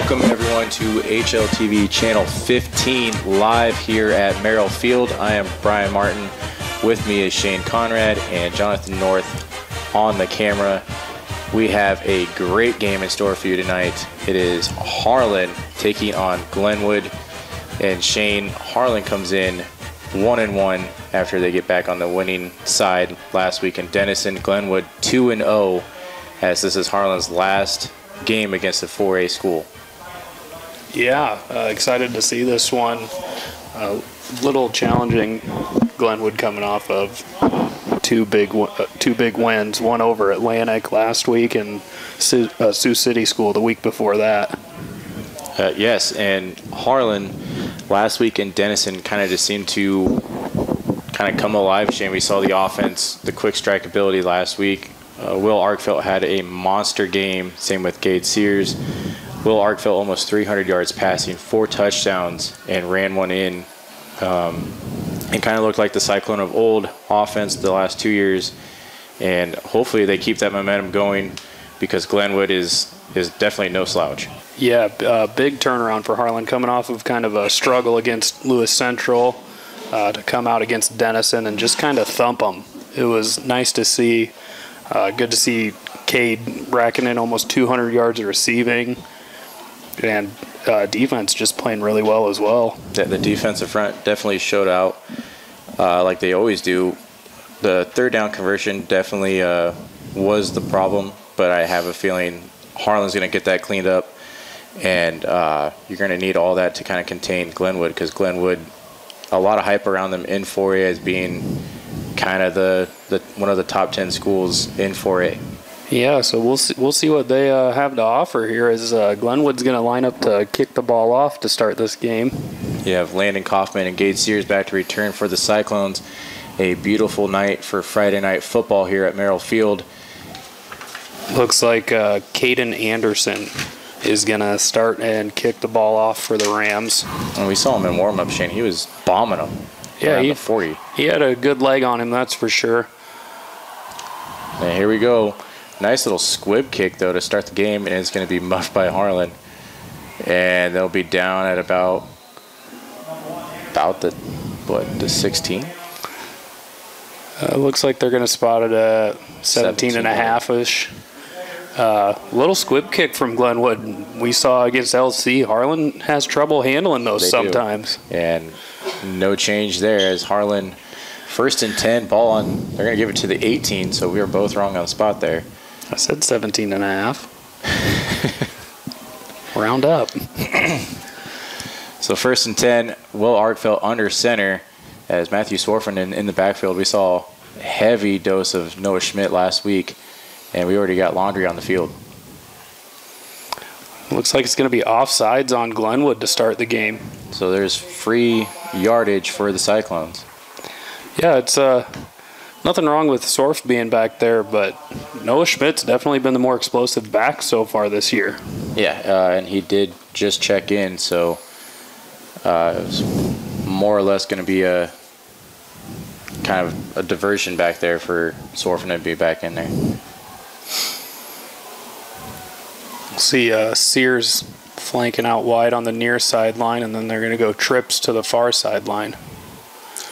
Welcome everyone to HLTV Channel 15 live here at Merrill Field. I am Brian Martin. With me is Shane Conrad and Jonathan North on the camera. We have a great game in store for you tonight. It is Harlan taking on Glenwood. And Shane, Harlan comes in 1-1 after they get back on the winning side last week in Denison. Glenwood 2-0 as this is Harlan's last game against a 4A school. Yeah, excited to see this one. A little challenging. Glenwood coming off of two big wins, one over Atlantic last week and Sioux City School the week before that. Yes, and Harlan last week in Denison kind of just seemed to kind of come alive. Shane, we saw the offense, the quick strike ability last week. Will Arkfeld had a monster game, same with Gade Sears. Will Arkfeld almost 300 yards passing, 4 touchdowns, and ran one in. And kind of looked like the Cyclone of old offense the last 2 years. And hopefully they keep that momentum going because Glenwood is definitely no slouch. Yeah, big turnaround for Harlan coming off of kind of a struggle against Lewis Central to come out against Denison and just kind of thump them. It was nice to see. Good to see Cade racking in almost 200 yards of receiving. And defense just playing really well as well. The defensive front definitely showed out like they always do. The third down conversion definitely was the problem, but I have a feeling Harlan's going to get that cleaned up, and you're going to need all that to kind of contain Glenwood because Glenwood, a lot of hype around them in 4A as being kind of the one of the top 10 schools in 4A. Yeah, so we'll see what they have to offer here as Glenwood's going to line up to kick the ball off to start this game. You have Landon Kaufman and Gade Sears back to return for the Cyclones. A beautiful night for Friday night football here at Merrill Field. Looks like Caden Anderson is going to start and kick the ball off for the Rams. And we saw him in warm-up, Shane. He was bombing them. Yeah, the 40. He had a good leg on him, that's for sure. And here we go. Nice little squib kick, though, to start the game, and it's going to be muffed by Harlan. And they'll be down at about the 16? Looks like they're going to spot it at 17 and a half-ish. Little squib kick from Glenwood. We saw against LC, Harlan has trouble handling those sometimes. And no change there as Harlan, 1st and 10, ball on. They're going to give it to the 18, so we were both wrong on the spot there. I said 17 and a half. Round up. So 1st and 10, Will Arkfeld under center as Matthew Swarfen in the backfield. We saw a heavy dose of Noah Schmidt last week, and we already got Laundry on the field. Looks like it's going to be offsides on Glenwood to start the game. So there's free yardage for the Cyclones. Yeah, it's nothing wrong with Sorf being back there, but Noah Schmidt's definitely been the more explosive back so far this year. Yeah, and he did just check in, so it was more or less going to be a kind of a diversion back there for Sorfen to be back in there. We'll see Sears flanking out wide on the near sideline, and then they're going to go trips to the far sideline.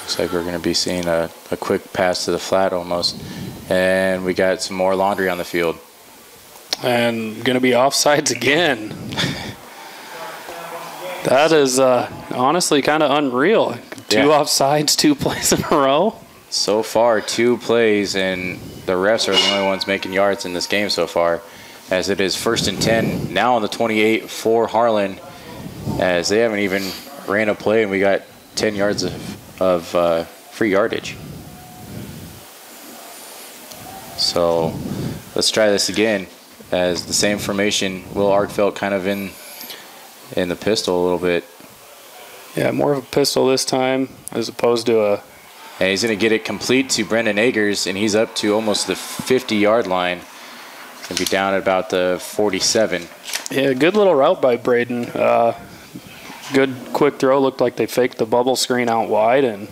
Looks like we're going to be seeing a quick pass to the flat almost. And we got some more Laundry on the field. And going to be offsides again. That is honestly kind of unreal. Two offsides, 2 plays in a row. So far, 2 plays, and the refs are the only ones making yards in this game so far. As it is 1st and 10, now on the 28 for Harlan, as they haven't even ran a play, and we got 10 yards of free yardage. So let's try this again as the same formation. Will Arkfeld kind of in the pistol a little bit. Yeah, more of a pistol this time as opposed to a... And he's going to get it complete to Brendan Agers, and he's up to almost the 50-yard line. Going to be down at about the 47. Yeah, good little route by Braden. Good quick throw. Looked like they faked the bubble screen out wide and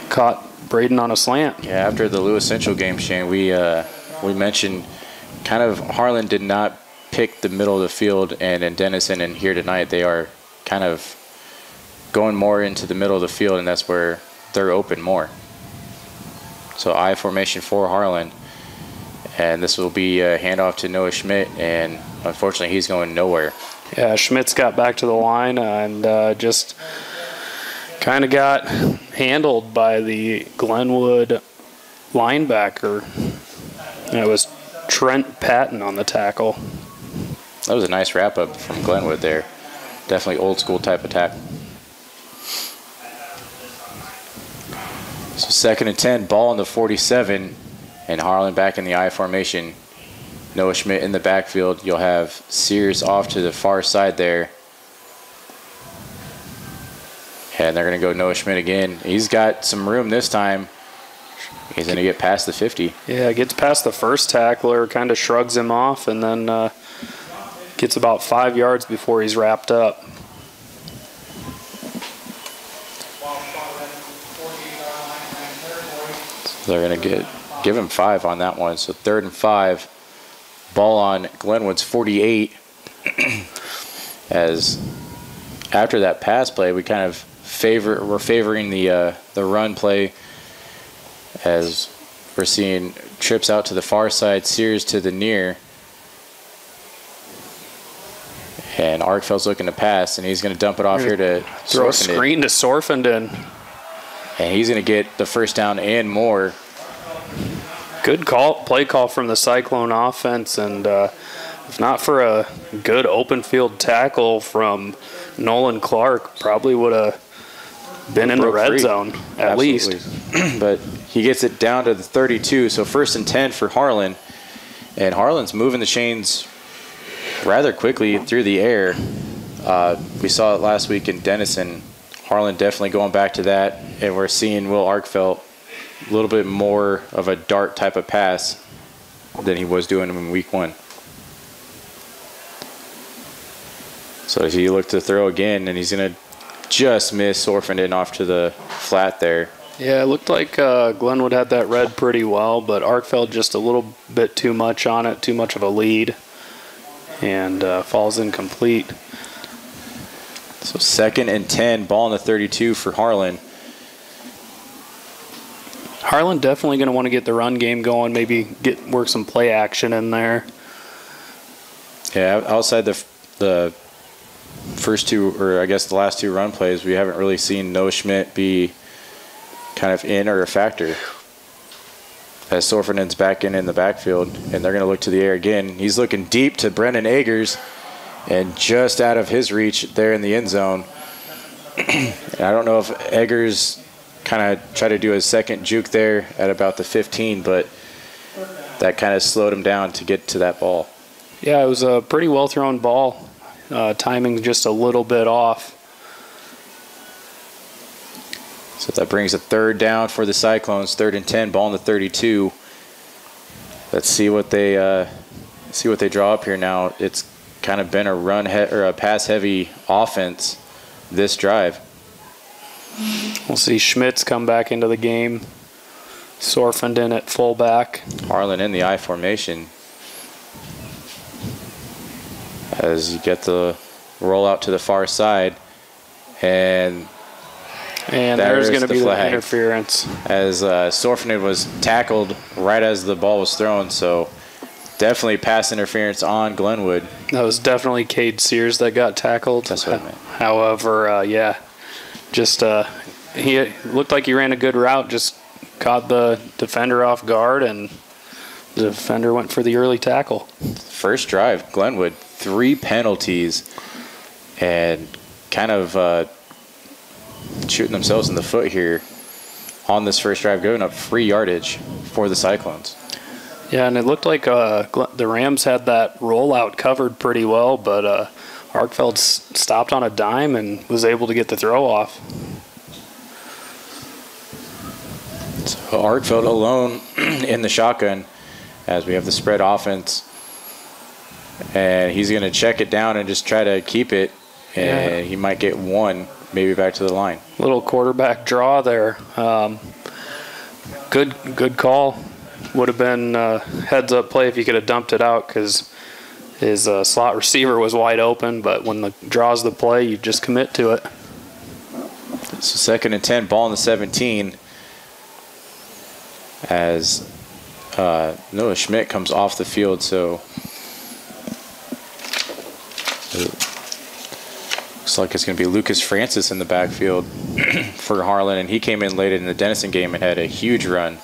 caught Braden on a slant. Yeah, after the Lewis Central game, Shane, we mentioned kind of Harlan did not pick pick the middle of the field, and in Denison and here tonight, they are kind of going more into the middle of the field, and that's where they're open more. So I formation for Harlan, and this will be a handoff to Noah Schmidt, and unfortunately he's going nowhere. Yeah, Schmidt's got back to the line and just kind of got handled by the Glenwood linebacker. And it was Trent Patton on the tackle. That was a nice wrap-up from Glenwood there. Definitely old-school type of tackle. So 2nd and 10, ball in the 47, and Harlan back in the I formation. Noah Schmidt in the backfield. You'll have Sears off to the far side there. And they're going to go Noah Schmidt again. He's got some room this time. He's going to get past the 50. Yeah, gets past the first tackler, kind of shrugs him off, and then gets about 5 yards before he's wrapped up. So they're going to give him 5 on that one. So 3rd and 5. Ball on Glenwood's 48. As after that pass play, we kind of we're favoring the run play, as we're seeing trips out to the far side, Sears to the near, and Arkfeld's looking to pass, and he's going to dump it off here to throw a screen to Sorfenden, and he's going to get the first down and more. Good play call from the Cyclone offense, and if not for a good open field tackle from Nolan Clark, probably would have been in the red zone at least. But he gets it down to the 32, so 1st and 10 for Harlan, and Harlan's moving the chains rather quickly through the air. We saw it last week in Denison. Harlan definitely going back to that, and we're seeing Will Arkfeld a little bit more of a dart type of pass than he was doing in week 1. So he looked to throw again, and he's going to just miss Sorfenden off to the flat there. Yeah, it looked like Glenwood had that read pretty well, but Arkfeld just a little bit too much on it, too much of a lead, and falls incomplete. So 2nd and 10, ball in the 32 for Harlan. Harlan definitely going to want to get the run game going, maybe work some play action in there. Yeah, outside the first 2, or I guess the last 2 run plays, we haven't really seen Noah Schmidt be kind of in or a factor. As Sorfenden's back in the backfield, and they're going to look to the air again. He's looking deep to Brennan Eggers, and just out of his reach there in the end zone. And I don't know if Eggers kind of tried to do a second juke there at about the 15, but that kind of slowed him down to get to that ball. Yeah, it was a pretty well thrown ball. Timing just a little bit off. So that brings a 3rd down for the Cyclones. 3rd and 10, ball in the 32. Let's see what they draw up here now. It's kind of been a pass heavy offense this drive. We'll see Schmitz come back into the game. Sorfenden at fullback. Harlan in the I formation. As you get the roll out to the far side, and there's going to be the interference. As Sorfenden was tackled right as the ball was thrown, so definitely pass interference on Glenwood. That was definitely Cade Sears that got tackled. That's what I meant. However, yeah, just he looked like he ran a good route, just caught the defender off guard, and the defender went for the early tackle. First drive, Glenwood, 3 penalties, and kind of shooting themselves in the foot here on this first drive, giving up free yardage for the Cyclones. Yeah, and it looked like the Rams had that rollout covered pretty well, but Arkfeld stopped on a dime and was able to get the throw off. So Arkfeld alone in the shotgun as we have the spread offense. And he's going to check it down and just try to keep it. And he might get 1, maybe back to the line. Little quarterback draw there. Good call. Would have been a heads-up play if you could have dumped it out, because His slot receiver was wide open, but when the draws the play, you just commit to it. So 2nd and 10, ball in the 17, as Noah Schmidt comes off the field. So looks like it's going to be Lucas Francis in the backfield for Harlan, and he came in late in the Denison game and had a huge run.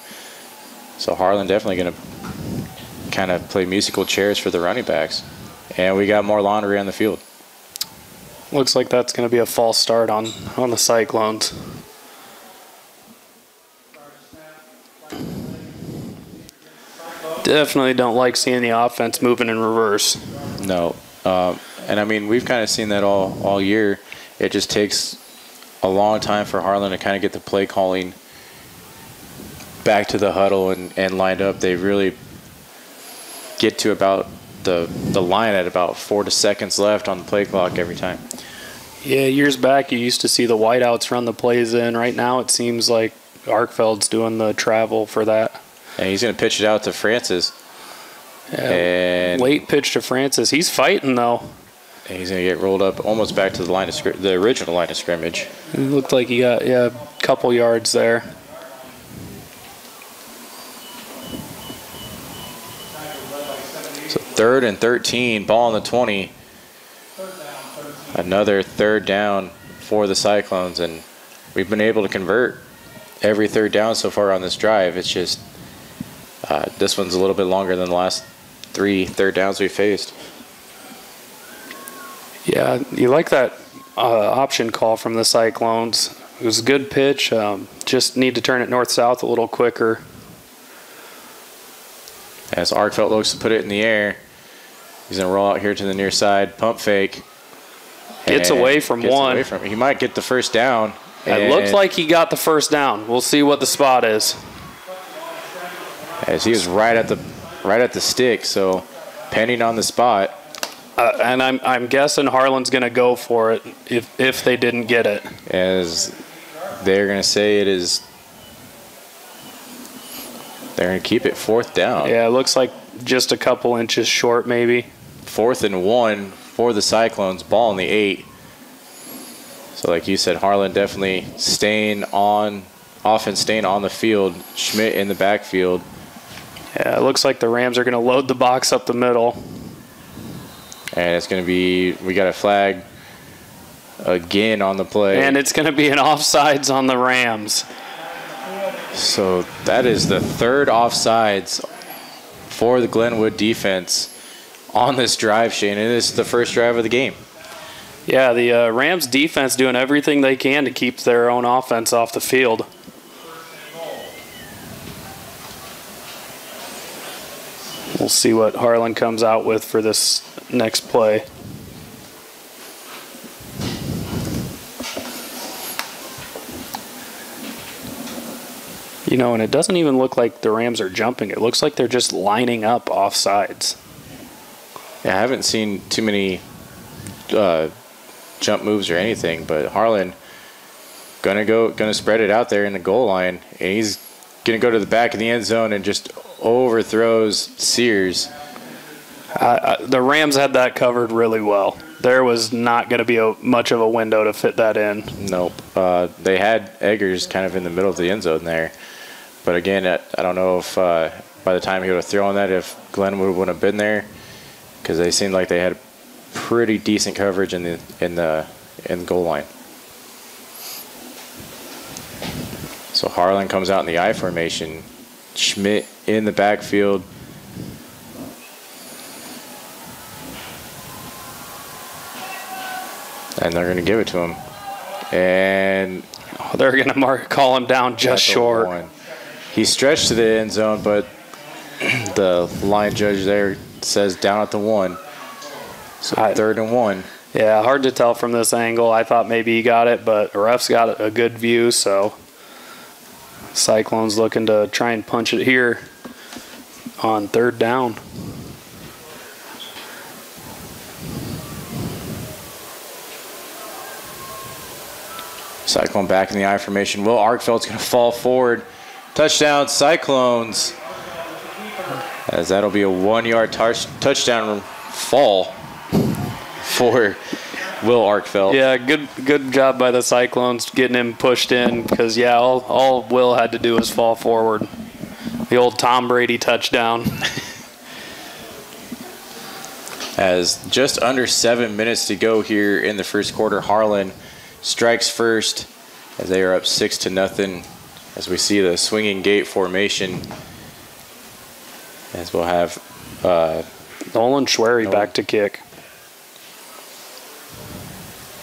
So Harlan definitely going to kind of play musical chairs for the running backs. And we got more laundry on the field. Looks like that's going to be a false start on the Cyclones. Definitely don't like seeing the offense moving in reverse. No. And I mean, we've kind of seen that all year. It just takes a long time for Harlan to kind of get the play calling back to the huddle and lined up. They really get to about the line at about 4 seconds left on the play clock every time. Yeah, years back you used to see the wideouts run the plays in. Right now it seems like Arkfeld's doing the travel for that. And he's going to pitch it out to Francis. Yeah, and late pitch to Francis. He's fighting though. And he's going to get rolled up almost back to the original line of scrimmage. It looked like he got a couple yards there. So 3rd and 13, ball on the 20. Another 3rd down for the Cyclones, and we've been able to convert every 3rd down so far on this drive. It's just this one's a little bit longer than the last 3 3rd downs we faced. Yeah, you like that option call from the Cyclones. It was a good pitch. Just need to turn it north-south a little quicker. As Arkfeld looks to put it in the air, he's going to roll out here to the near side, pump fake. Gets away from one. He might get the 1st down. It looks like he got the 1st down. We'll see what the spot is. As he was right at the stick, so pending on the spot. And I'm guessing Harlan's going to go for it if they didn't get it. As they're going to say it is. They're going to keep it 4th down. Yeah, it looks like just a couple inches short maybe. 4th and 1 for the Cyclones, ball in the 8. So like you said, Harlan definitely staying on the field. Schmidt in the backfield. Yeah, it looks like the Rams are going to load the box up the middle. And it's going to be, we got a flag again on the play. And it's going to be an offsides on the Rams. So that is the 3rd offsides for the Glenwood defense on this drive, Shane. And this is the 1st drive of the game. Yeah, the Rams defense doing everything they can to keep their own offense off the field. We'll see what Harlan comes out with for this next play. You know, and it doesn't even look like the Rams are jumping. It looks like they're just lining up offsides. Yeah, I haven't seen too many jump moves or anything, but Harlan gonna spread it out there in the goal line, and he's gonna go to the back of the end zone and just overthrows Sears. The Rams had that covered really well. There was not going to be much of a window to fit that in. Nope. They had Eggers kind of in the middle of the end zone there. But again, I don't know if by the time he would have thrown that, if Glenwood would have been there, because they seemed like they had pretty decent coverage in the goal line. So Harlan comes out in the I formation. Schmidt in the backfield. And they're going to give it to him. And they're going to call him down just short. He stretched to the end zone, but the line judge there says down at the 1. So 3rd and 1. Yeah, hard to tell from this angle. I thought maybe he got it, but the ref's got a good view, so Cyclone's looking to try and punch it here on 3rd down. Cyclone back in the I formation. Will Arkfeld's going to fall forward. Touchdown, Cyclones. As that'll be a 1-yard touchdown fall for Will Arkfeld. Yeah, good job by the Cyclones getting him pushed in because, yeah, all Will had to do was fall forward. The old Tom Brady touchdown. As just under 7 minutes to go here in the first quarter, Harlan strikes first as they are up 6-0. As we see the swinging gate formation, as we'll have Nolan Schwery back to kick.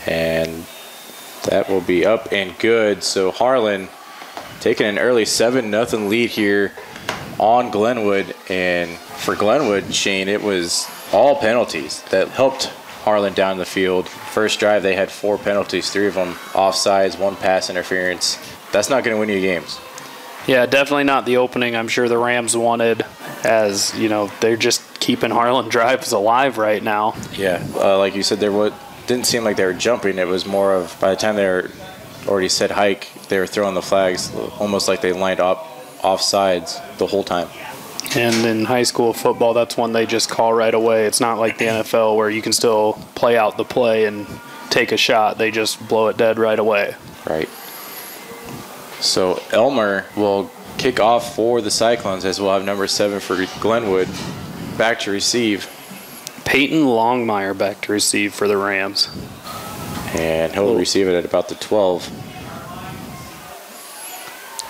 And that will be up and good. So Harlan taking an early 7-0 lead here on Glenwood. And for Glenwood, Shane, it was all penalties that helped Harlan down the field. First drive, they had 4 penalties, 3 of them offsides, 1 pass interference. That's not going to win you games. Yeah, definitely not the opening I'm sure the Rams wanted, as, you know, they're just keeping Harlan drives alive right now. Yeah, like you said, didn't seem like they were jumping. It was more of, by the time they were already said hike, they were throwing the flags, almost like they lined up offsides the whole time. And in high school football, that's one they just call right away. It's not like the NFL where you can still play out the play and take a shot. They just blow it dead right away. Right. So Elmer will kick off for the Cyclones, as we'll have number 7 for Glenwood back to receive. Peyton Longmire back to receive for the Rams. And he'll receive it at about the 12.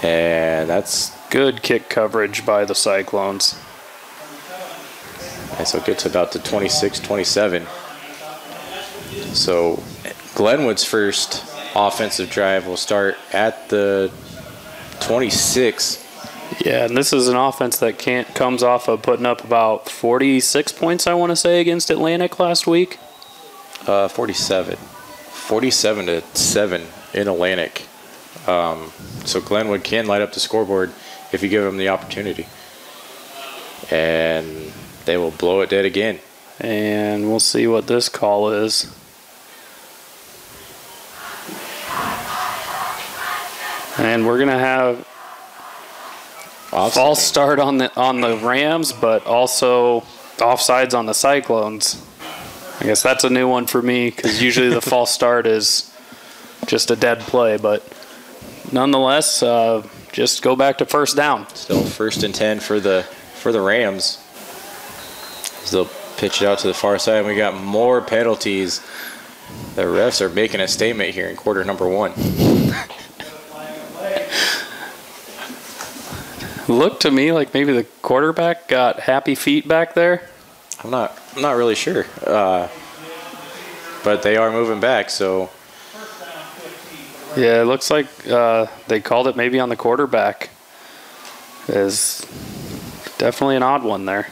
And that's good kick coverage by the Cyclones. And so it gets to about the 26-27. So Glenwood's first offensive drive will start at the 26. Yeah, and this is an offense that comes off of putting up about 46 points, I want to say, against Atlantic last week. 47. 47-7 in Atlantic. So Glenwood can light up the scoreboard if you give them the opportunity. And they will blow it dead again. And we'll see what this call is. And we're going to have false start on the Rams, but also offsides on the Cyclones. I guess that's a new one for me because usually the false start is just a dead play, but nonetheless, just go back to first down. Still 1st and 10 for the Rams. As they'll pitch it out to the far side, and we got more penalties. The refs are making a statement here in quarter number 1. Looked to me like maybe the quarterback got happy feet back there. I'm not really sure, but they are moving back. So yeah, it looks like they called it maybe on the quarterback. Is definitely an odd one there.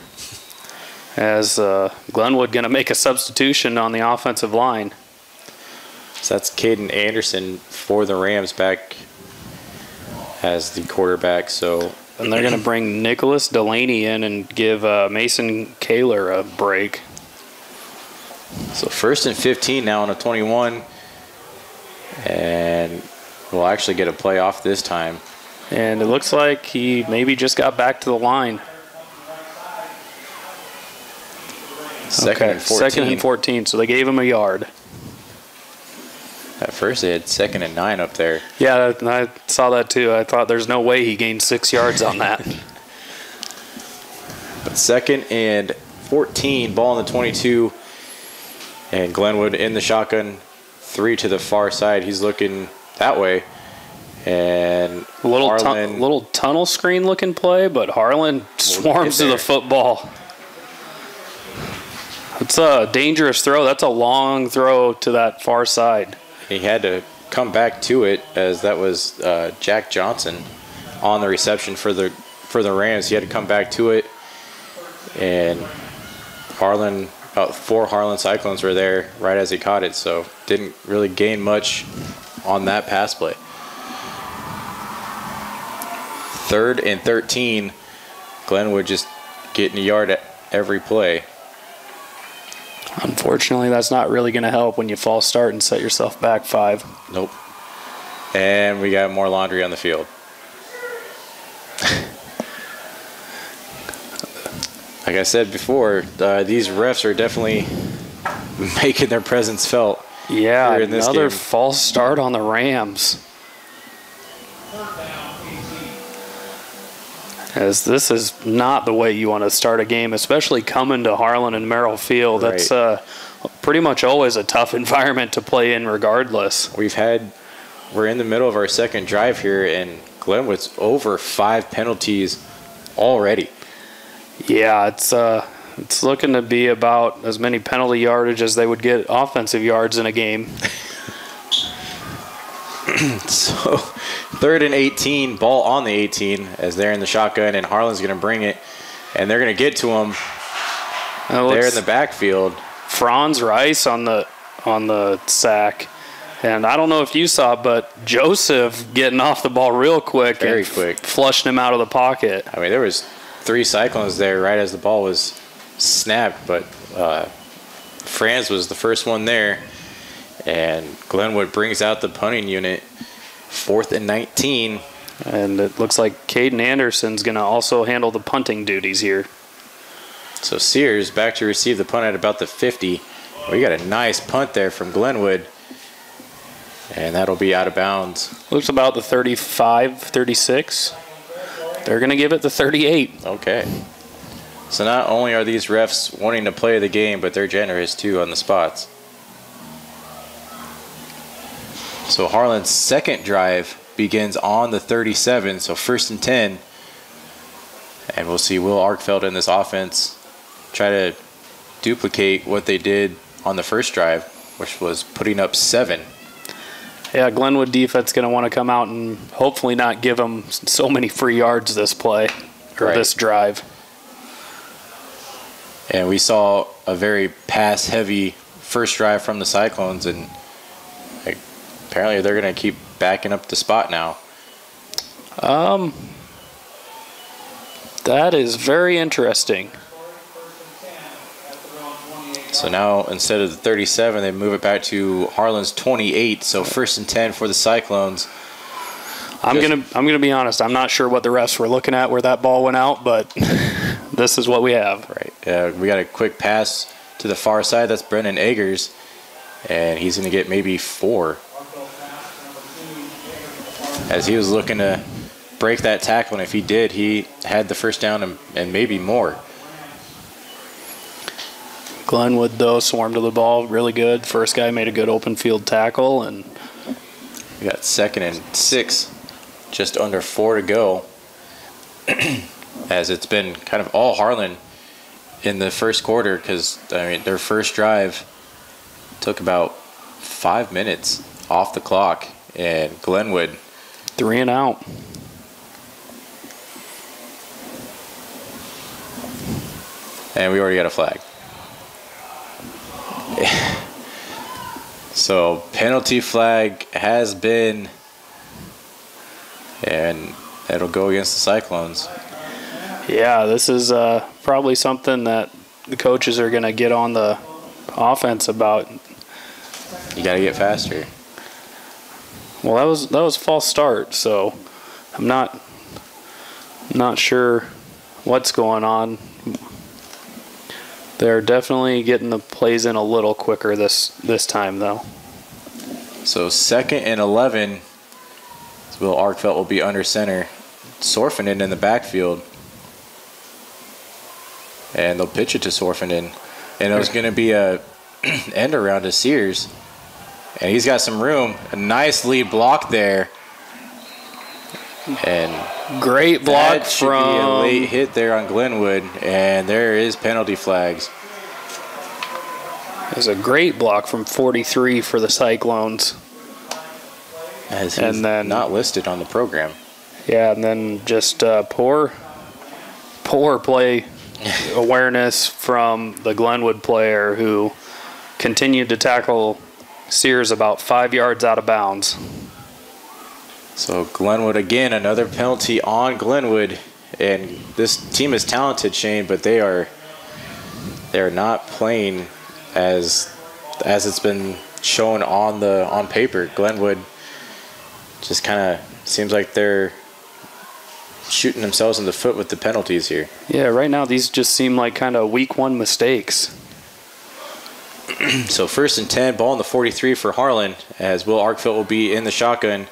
As Glenwood going to make a substitution on the offensive line. So that's Caden Anderson for the Rams back as the quarterback. So. And they're going to bring Nicholas Delaney in and give Mason Kaler a break. So 1st and 15 now on a 21. And we'll actually get a play off this time. And it looks like he maybe just got back to the line. Second and 14. 2nd and 14, so they gave him a yard. At first, they had 2nd and 9 up there. Yeah, I saw that too. I thought there's no way he gained 6 yards on that. But 2nd and 14, ball on the 22. And Glenwood in the shotgun, 3 to the far side. He's looking that way. And a little tunnel screen looking play, but Harlan swarms to the football. It's a dangerous throw. That's a long throw to that far side. He had to come back to it, as that was Jack Johnson on the reception for the Rams. He had to come back to it, and Harlan, about 4 Harlan Cyclones were there right as he caught it, so didn't really gain much on that pass play. 3rd and 13, Glenwood just getting a yard at every play. Unfortunately, that's not really going to help when you false start and set yourself back 5. Nope. And we got more laundry on the field. like I said before, these refs are definitely making their presence felt. Yeah, here in this another game. false start on the Rams. As this is not the way you want to start a game, especially coming to Harlan and Merrill Field. Right. That's pretty much always a tough environment to play in regardless. We're in the middle of our second drive here, and Glenwood's over 5 penalties already. Yeah, it's looking to be about as many penalty yardage as they would get offensive yards in a game. So 3rd and 18, ball on the 18 as they're in the shotgun, and Harlan's going to bring it, and they're going to get to him. They're in the backfield. Franz Rice on the sack. And I don't know if you saw, but Joseph getting off the ball real quick. Very quick. Flushing him out of the pocket. I mean, there was 3 Cyclones there right as the ball was snapped, but Franz was the first one there. And Glenwood brings out the punting unit, 4th and 19. And it looks like Caden Anderson's going to also handle the punting duties here. So Sears back to receive the punt at about the 50. We got a nice punt there from Glenwood. And that'll be out of bounds. Looks about the 35, 36. They're going to give it the 38. Okay. So not only are these refs wanting to play the game, but they're generous too on the spots. So Harlan's second drive begins on the 37, so 1st and 10. And we'll see Will Arkfeld in this offense try to duplicate what they did on the first drive, which was putting up 7. Yeah, Glenwood defense going to want to come out and hopefully not give them so many free yards this play, or this drive. And we saw a very pass-heavy first drive from the Cyclones, and apparently they're going to keep backing up the spot now. That is very interesting. So now instead of the 37, they move it back to Harlan's 28. So 1st and 10 for the Cyclones. I'm gonna be honest. I'm not sure what the refs were looking at where that ball went out, but this is what we have. Right. We got a quick pass to the far side. That's Brendan Eggers, and he's going to get maybe 4. As he was looking to break that tackle, and if he did, he had the first down and maybe more. Glenwood, though, swarmed to the ball really good. First guy made a good open field tackle. And we got 2nd and 6, just under 4 to go. As it's been kind of all Harlan in the first quarter, because their first drive took about 5 minutes off the clock, and Glenwood 3 and out. And we already got a flag. So penalty flag has been, and it'll go against the Cyclones. Yeah, this is probably something that the coaches are going to get on the offense about. You got to get faster. Well, that was false start, so I'm not sure what's going on. They're definitely getting the plays in a little quicker this time, though. So 2nd and 11. Will Arkfeld will be under center. Sorfinen in the backfield. And they'll pitch it to Sorfinen. And it was going to be a end around to Sears. And he's got some room. A nice lead block there. And great block that should be a late hit there on Glenwood, and there is penalty flags. There's a great block from 43 for the Cyclones. As he's not listed on the program. Yeah, and then just poor play awareness from the Glenwood player who continued to tackle Sears about 5 yards out of bounds. So Glenwood again, another penalty on Glenwood, and this team is talented, Shane, but they are not playing as it's been shown on paper. Glenwood just kind of seems like they're shooting themselves in the foot with the penalties here. Yeah, right now these just seem like kind of week 1 mistakes. So 1st and 10, ball in the 43 for Harlan, as Will Arkfeld will be in the shotgun.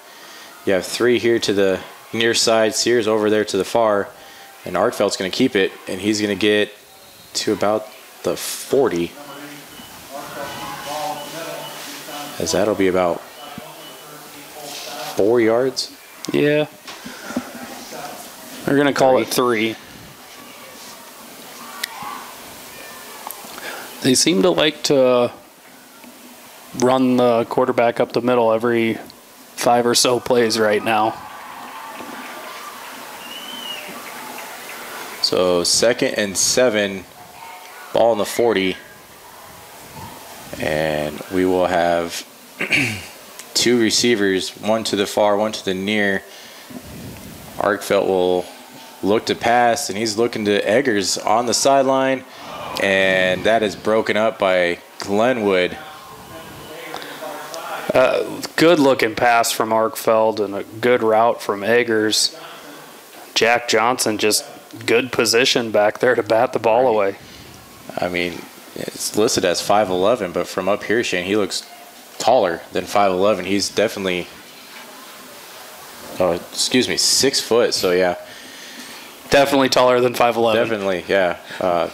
You have 3 here to the near side, Sears over there to the far, and Arkfeld's going to keep it, and he's going to get to about the 40. As that'll be about 4 yards. Yeah. They're going to call it 3. They seem to like to run the quarterback up the middle every 5 or so plays right now. So 2nd and 7, ball in the 40. And we will have 2 receivers, one to the far, one to the near. Arkfeld will look to pass, and he's looking to Eggers on the sideline. And that is broken up by Glenwood. Good looking pass from Arkfeld and a good route from Eggers. Jack Johnson just good position back there to bat the ball away. I mean, it's listed as 5'11", but from up here, Shane, he looks taller than 5'11". He's definitely, 6 foot. So yeah, definitely taller than 5'11". Definitely, yeah.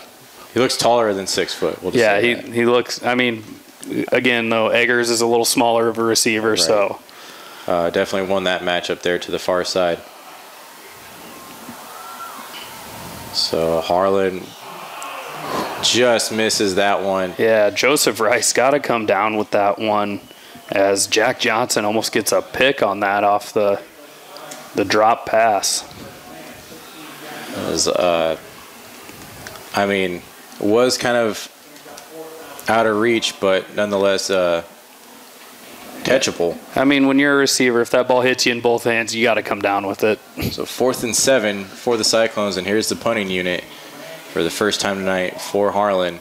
He looks taller than 6 foot. We'll just say that. He looks. I mean, again though, Eggers is a little smaller of a receiver, right. So definitely won that matchup there to the far side. So Harlan just misses that one. Yeah, Joseph Rice got to come down with that one, as Jack Johnson almost gets a pick on that off the drop pass. Was kind of out of reach, but nonetheless catchable. I mean, when you're a receiver, if that ball hits you in both hands, you got to come down with it. So 4th and 7 for the Cyclones, and here's the punting unit for the first time tonight for Harlan.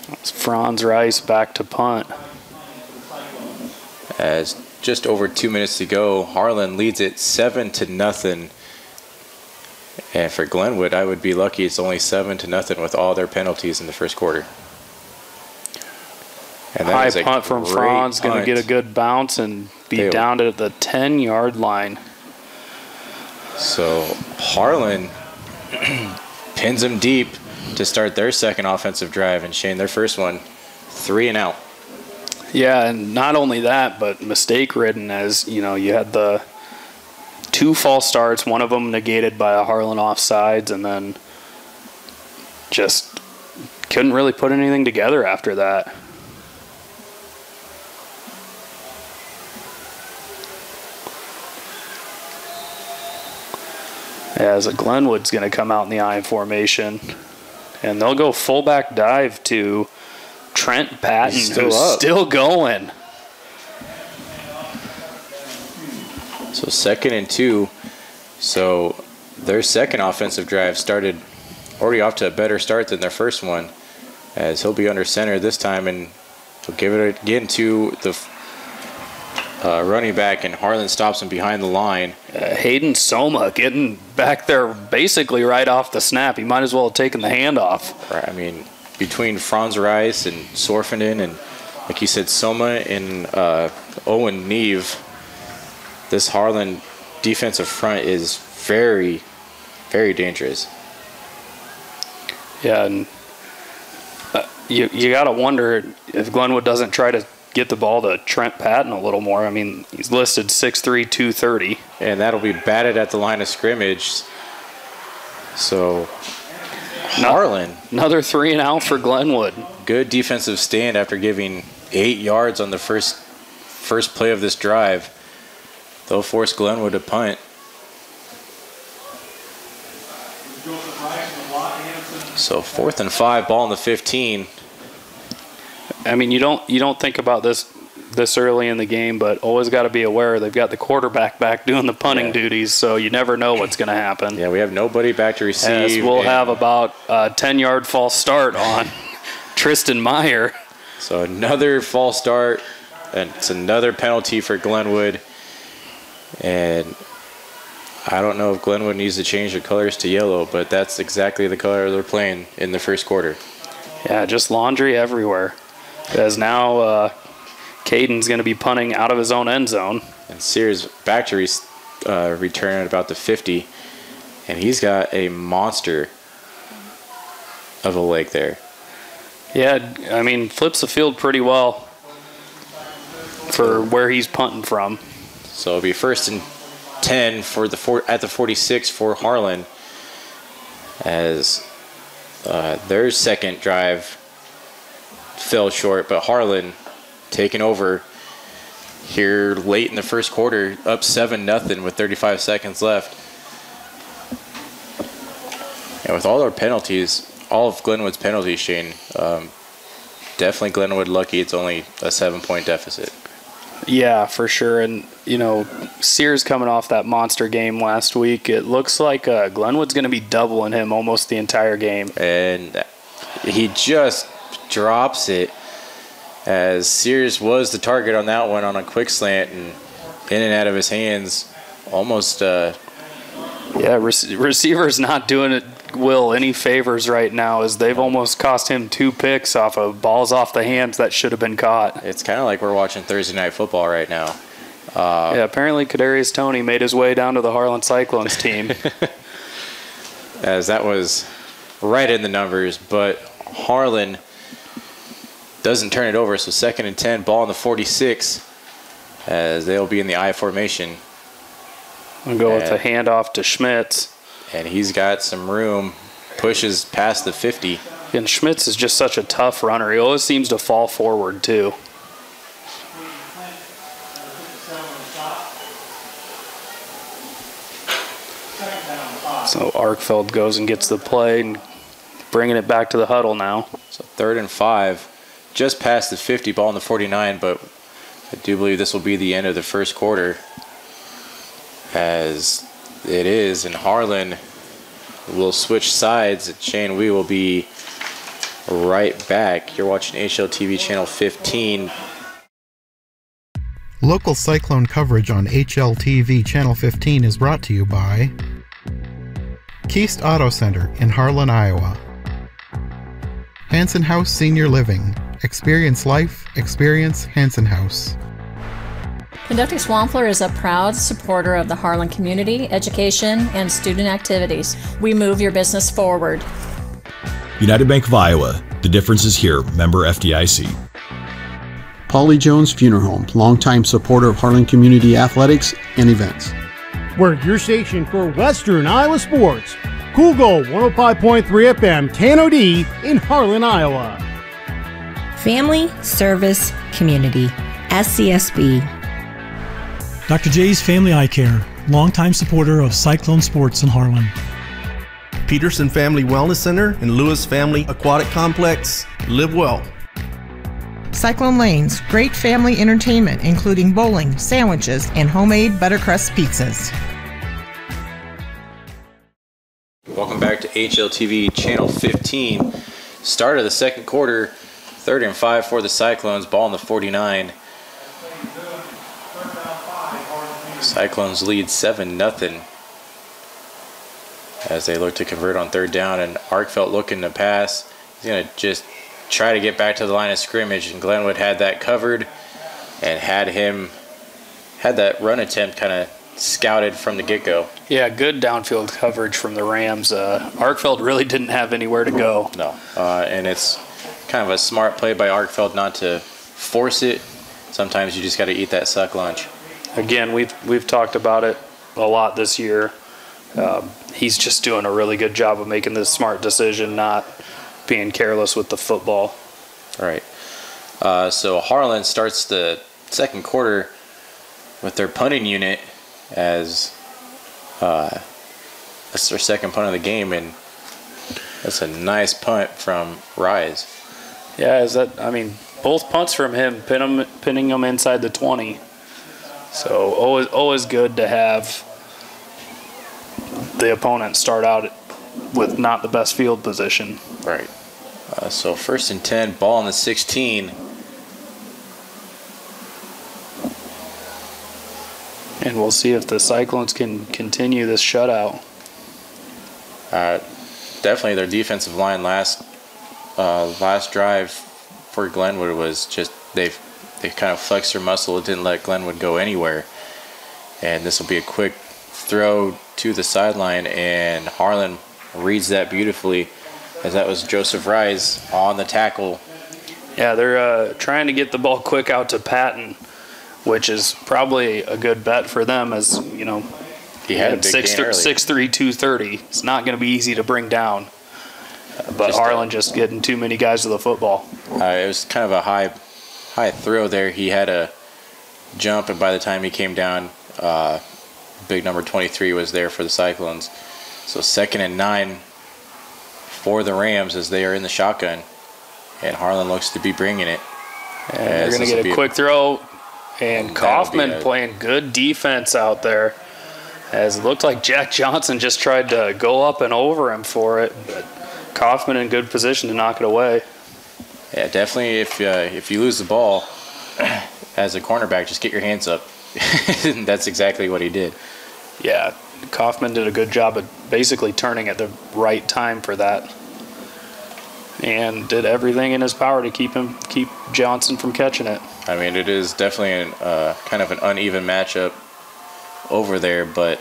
It's Franz Rice back to punt. As just over 2 minutes to go, Harlan leads it 7-0. And for Glenwood, I would be lucky it's only 7-0 with all their penalties in the first quarter. And high punt from Franz, going to get a good bounce and be down to the 10-yard line. So Harlan pins them deep to start their second offensive drive, and Shane, their first one, 3 and out. Yeah, and not only that, but mistake-ridden, as you had the 2 false starts, one of them negated by a Harlan offsides, and then just couldn't really put anything together after that. As a Glenwood's going to come out in the I formation, and they'll go fullback dive to Trent Patton, who's still going. So 2nd and 2. So their second offensive drive started already off to a better start than their first one, as he'll be under center this time, and he'll give it again to the running back, and Harlan stops him behind the line. Hayden Soma getting back there basically right off the snap. He might as well have taken the handoff. Right, I mean, between Franz Rice and Sorfenden and, like you said, Soma and Owen Neve, this Harlan defensive front is very, very dangerous. Yeah, and you got to wonder if Glenwood doesn't try to get the ball to Trent Patton a little more. I mean, he's listed 6'3", 230. And that'll be batted at the line of scrimmage. So Harlan. Another 3 and out for Glenwood. Good defensive stand after giving 8 yards on the first play of this drive. They'll force Glenwood to punt. So 4th and 5, ball in the 15. I mean, you don't think about this early in the game, but always got to be aware they've got the quarterback back doing the punting duties, so you never know what's going to happen. Yeah, we have nobody back to receive. As we'll have about a 10-yard false start on Tristan Meyer. So another false start, and it's another penalty for Glenwood. And I don't know if Glenwood needs to change the colors to yellow, but that's exactly the color they're playing in the first quarter. Yeah, just laundry everywhere. As now Caden's going to be punting out of his own end zone. And Sears back to return at about the 50. And he's got a monster of a leg there. Yeah, I mean, flips the field pretty well for where he's punting from. So it'll be 1st and 10 at the 46 for Harlan, as their second drive fell short, but Harlan taking over here late in the first quarter, up 7-0 with 35 seconds left. And with all our penalties, all of Glenwood's penalties, Shane, definitely Glenwood lucky it's only a 7-point deficit. Yeah, for sure. And, you know, Sears coming off that monster game last week, it looks like Glenwood's going to be doubling him almost the entire game. And he just drops it, as Sears was the target on that one on a quick slant, and in and out of his hands almost. Yeah, receiver's not doing it Will any favors right now, as they've almost cost him 2 picks off of balls off the hands that should have been caught. It's kind of like we're watching Thursday Night Football right now. Yeah, apparently Kadarius Toney made his way down to the Harlan Cyclones team. As that was right in the numbers, but Harlan doesn't turn it over, so 2nd and 10, ball on the 46, as they'll be in the I formation. We'll go with a handoff to Schmitz. And he's got some room, pushes past the 50. And Schmitz is just such a tough runner. He always seems to fall forward, too. So Arkfeld goes and gets the play and bringing it back to the huddle now. So 3rd and 5, just past the 50, ball on the 49, but I do believe this will be the end of the first quarter, as it is, and Harlan will switch sides. Shane, we will be right back. You're watching HLTV Channel 15. Local Cyclone coverage on HLTV Channel 15 is brought to you by Keast Auto Center in Harlan, Iowa. Hanson House Senior Living. Experience life, experience Hanson House. Conducting Swampler is a proud supporter of the Harlan community, education, and student activities. We move your business forward. United Bank of Iowa. The difference is here. Member FDIC. Polly Jones Funeral Home, longtime supporter of Harlan community athletics and events. We're your station for Western Iowa sports. Cool Gold 105.3 FM, KNOD in Harlan, Iowa. Family Service Community, SCSB. Dr. J's Family Eye Care, longtime supporter of Cyclone Sports in Harlan. Peterson Family Wellness Center and Lewis Family Aquatic Complex. Live well. Cyclone Lanes, great family entertainment, including bowling, sandwiches, and homemade buttercrust pizzas. Welcome back to HLTV Channel 15. Start of the second quarter, 3rd and 5 for the Cyclones, ball on the 49. Cyclones lead 7-0 as they look to convert on 3rd down, and Arkfeld looking to pass. He's going to just try to get back to the line of scrimmage, and Glenwood had that covered and had that run attempt kind of scouted from the get-go. Yeah, good downfield coverage from the Rams. Arkfeld really didn't have anywhere to go. No, and it's kind of a smart play by Arkfeld not to force it. Sometimes you just got to eat that suck lunch. Again, we've talked about it a lot this year. He's just doing a really good job of making this smart decision, not being careless with the football. All right. So Harlan starts the second quarter with their punting unit, as that's their second punt of the game, and that's a nice punt from Rise. Yeah, both punts from him, pinning them inside the 20. So always good to have the opponent start out with not the best field position. Right. So 1st and 10, ball on the 16. And we'll see if the Cyclones can continue this shutout. Definitely their defensive line last drive for Glenwood was just they kind of flexed their muscle. It didn't let Glenwood go anywhere. And this will be a quick throw to the sideline, and Harlan reads that beautifully, as that was Joseph Rise on the tackle. Yeah, they're trying to get the ball quick out to Patton, which is probably a good bet for them, as you know. He had a big 6'3", 230. It's not going to be easy to bring down. But Harlan just getting too many guys to the football. It was kind of a high throw there. He had a jump, and by the time he came down, big number 23 was there for the Cyclones. So 2nd and 9 for the Rams as they are in the shotgun. And Harlan looks to be bringing it. And they're going to get a quick throw. And Kaufman playing good defense out there. As it looked like Jack Johnson just tried to go up and over him for it. But Kaufman in good position to knock it away. Yeah, definitely if you lose the ball as a cornerback, just get your hands up. That's exactly what he did. Yeah, Kaufman did a good job of basically turning at the right time for that. And did everything in his power to keep Johnson from catching it. I mean, it is definitely kind of an uneven matchup over there, but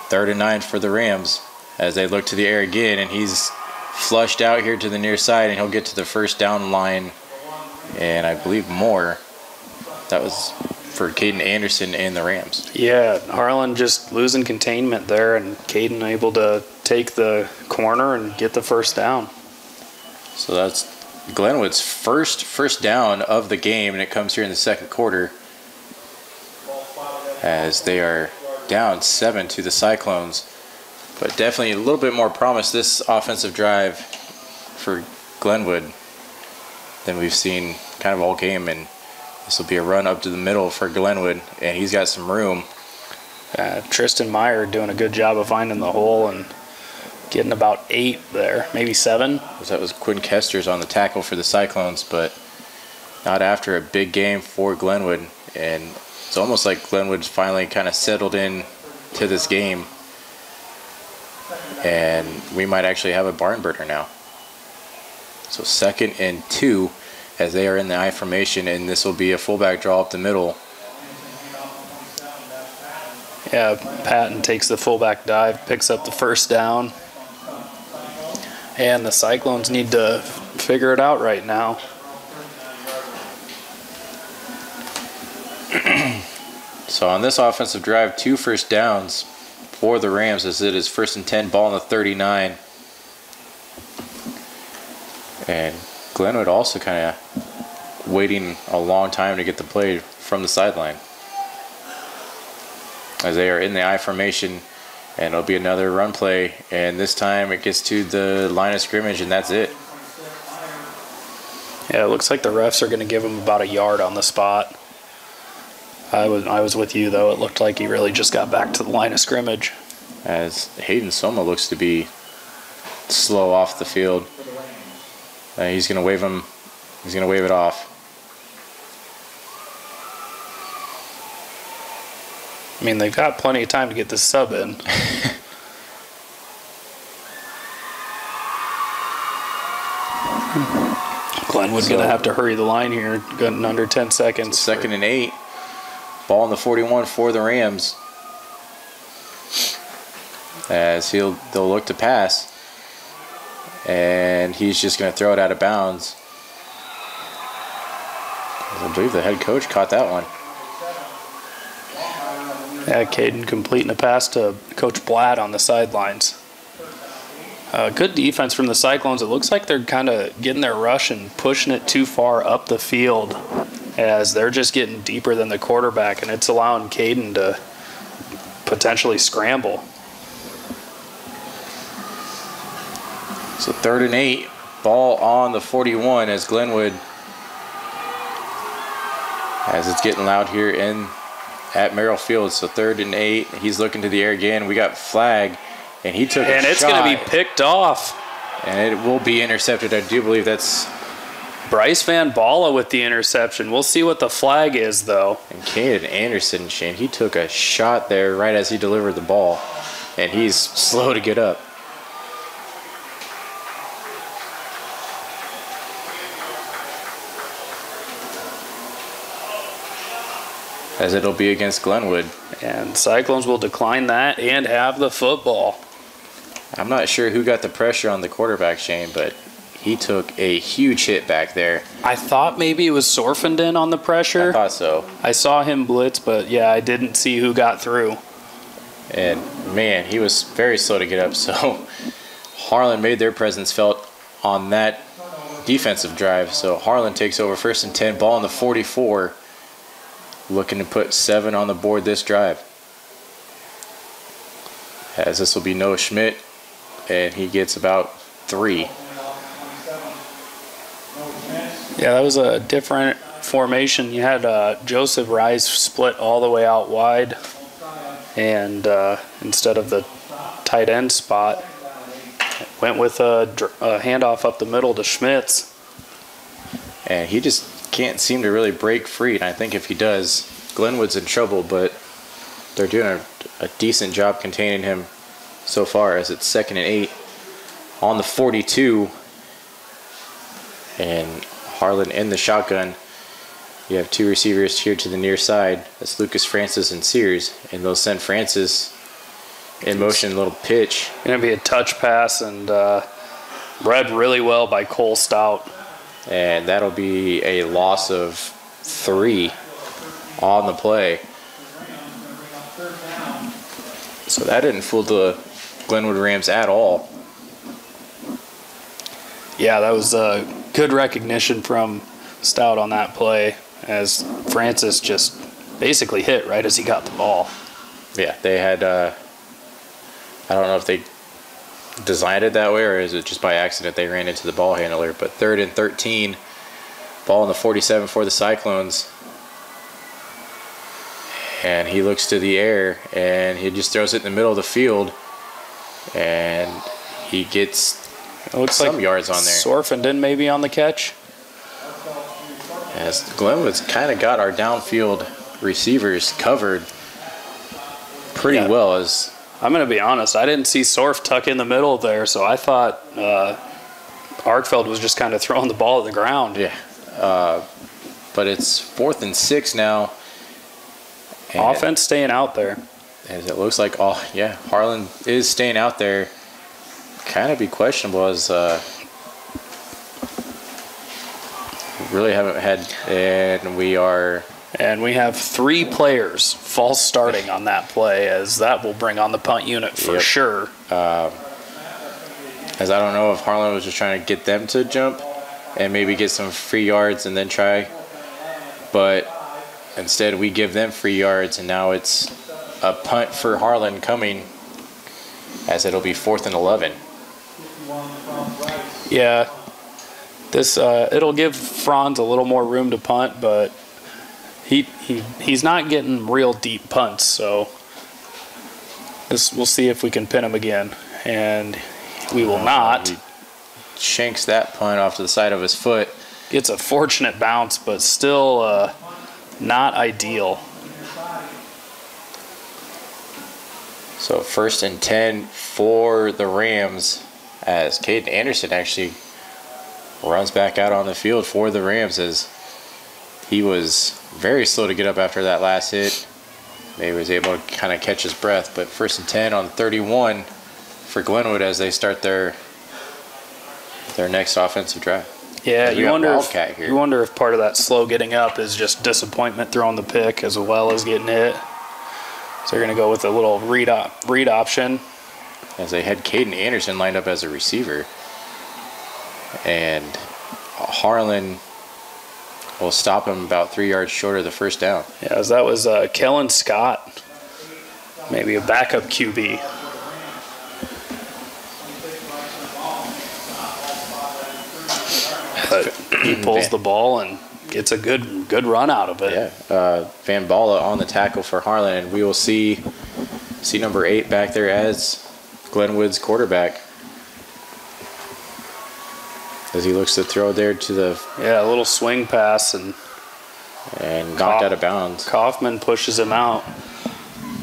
3rd and 9 for the Rams as they look to the air again, and he's flushed out here to the near side, and he'll get to the first down line, and I believe more. That was for Caden Anderson and the Rams. Yeah, Harlan just losing containment there, and Caden able to take the corner and get the first down. So that's Glenwood's first down of the game, and it comes here in the second quarter as they are down 7 to the Cyclones. But definitely a little bit more promise this offensive drive for Glenwood than we've seen kind of all game, and this will be a run up to the middle for Glenwood, and he's got some room. Tristan Meyer doing a good job of finding the hole and getting about 8 there, maybe 7. That was Quinn Kester's on the tackle for the Cyclones, but not after a big game for Glenwood. And it's almost like Glenwood's finally kind of settled in to this game, and we might actually have a barn burner now. So 2nd and 2 as they are in the I formation, and this will be a fullback draw up the middle. Yeah, Patton takes the fullback dive, picks up the first down. And the Cyclones need to figure it out right now. So on this offensive drive, 2 first downs for the Rams as it is 1st and 10, ball on the 39. And Glenwood also kind of waiting a long time to get the play from the sideline as they are in the I formation, and it'll be another run play, and this time it gets to the line of scrimmage, and that's it. Yeah, it looks like the refs are going to give him about a yard on the spot. I was with you, though. It looked like he really just got back to the line of scrimmage. As Hayden Soma looks to be slow off the field. He's going to wave him. He's going to wave it off. I mean, they've got plenty of time to get this sub in. Glenwood's going to have to hurry the line here. Got under 10 seconds. 2nd and 8. Ball on the 41 for the Rams. As they'll look to pass. And he's just going to throw it out of bounds. I believe the head coach caught that one. Yeah, Caden completing a pass to Coach Blatt on the sidelines. Good defense from the Cyclones. It looks like they're kind of getting their rush and pushing it too far up the field as they're just getting deeper than the quarterback, and it's allowing Caden to potentially scramble. So 3rd and 8, ball on the 41 as Glenwood, as it's getting loud here at Merrill Field. So 3rd and 8, he's looking to the air again. We got flag, and he took a shot. And it's going to be picked off. And it will be intercepted. I do believe that's Bryce Van Balla with the interception. We'll see what the flag is, though. And Caden Anderson, Shane, he took a shot there right as he delivered the ball, and he's slow to get up. As it'll be against Glenwood. And Cyclones will decline that and have the football. I'm not sure who got the pressure on the quarterback, Shane, but he took a huge hit back there. I thought maybe it was Sorfenden on the pressure. I thought so. I saw him blitz, but yeah, I didn't see who got through. And man, he was very slow to get up. So Harlan made their presence felt on that defensive drive. So Harlan takes over 1st and 10, ball on the 44. Looking to put 7 on the board this drive. As this will be Noah Schmidt, and he gets about 3. Yeah, that was a different formation. You had Joseph Rise split all the way out wide, and instead of the tight end spot, went with a handoff up the middle to Schmitz. And he just can't seem to really break free, and I think if he does, Glenwood's in trouble, but they're doing a decent job containing him so far, as it's 2nd and 8 on the 42. And Harlan in the shotgun. You have 2 receivers here to the near side. That's Lucas Francis and Sears, and they'll send Francis in motion, a little pitch. Gonna be a touch pass, and read really well by Cole Stout. And that'll be a loss of 3 on the play. So that didn't fool the Glenwood Rams at all. Yeah, that was good recognition from Stout on that play, as Francis just basically hit right as he got the ball. Yeah, they had, I don't know if they designed it that way or is it just by accident they ran into the ball handler, but 3rd and 13, ball on the 47 for the Cyclones. And he looks to the air and he just throws it in the middle of the field, and he gets some yards on there. Sorfenden maybe on the catch. As Glenwood's kind of got our downfield receivers covered pretty well. As I'm going to be honest, I didn't see Sorf tuck in the middle there, so I thought Arkfeld was just kind of throwing the ball at the ground. Yeah, but it's 4th and 6 now. Offense staying out there. As it looks like, Harlan is staying out there. Kind of be questionable, as really haven't had, and we have 3 players false starting on that play, as that will bring on the punt unit for sure. As I don't know if Harlan was just trying to get them to jump and maybe get some free yards and then try, but instead we give them free yards, and now it's a punt for Harlan coming, as it'll be 4th and 11. Yeah, this it'll give Franz a little more room to punt, but he's not getting real deep punts, so we'll see if we can pin him again, and we will not. He shanks that punt off to the side of his foot. It's a fortunate bounce, but still not ideal. So 1st and 10 for the Rams, as Caden Anderson actually runs back out on the field for the Rams, as he was very slow to get up after that last hit. Maybe was able to kind of catch his breath, but 1st and 10 on 31 for Glenwood as they start their next offensive drive. Yeah, you wonder if part of that slow getting up is just disappointment throwing the pick as well as getting hit. So they're going to go with a little read option. As they had Caden Anderson lined up as a receiver. And Harlan will stop him about 3 yards short of the first down. Yeah, as that was Kellen Scott, maybe a backup QB. But he pulls the ball and gets a good run out of it. Yeah, Van Balla on the tackle for Harlan, and we will see number 8 back there as Glenwood's quarterback. As he looks to throw there to the... Yeah, a little swing pass and knocked out of bounds. Kaufman pushes him out.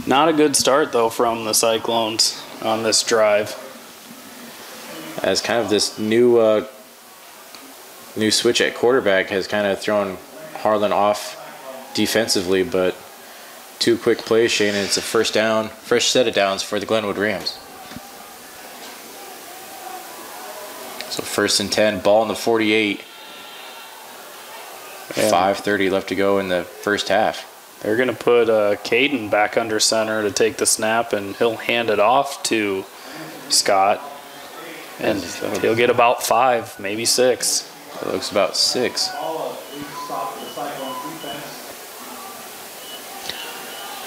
Not a good start, though, from the Cyclones on this drive. As kind of this new switch at quarterback has kind of thrown Harlan off defensively, but 2 quick plays, Shane, and it's a first set of downs for the Glenwood Rams. So 1st and 10, ball in the 48. 5:30 left to go in the first half. They're going to put Caden back under center to take the snap, and he'll hand it off to Scott. And he'll get about 5, maybe 6. It looks about 6.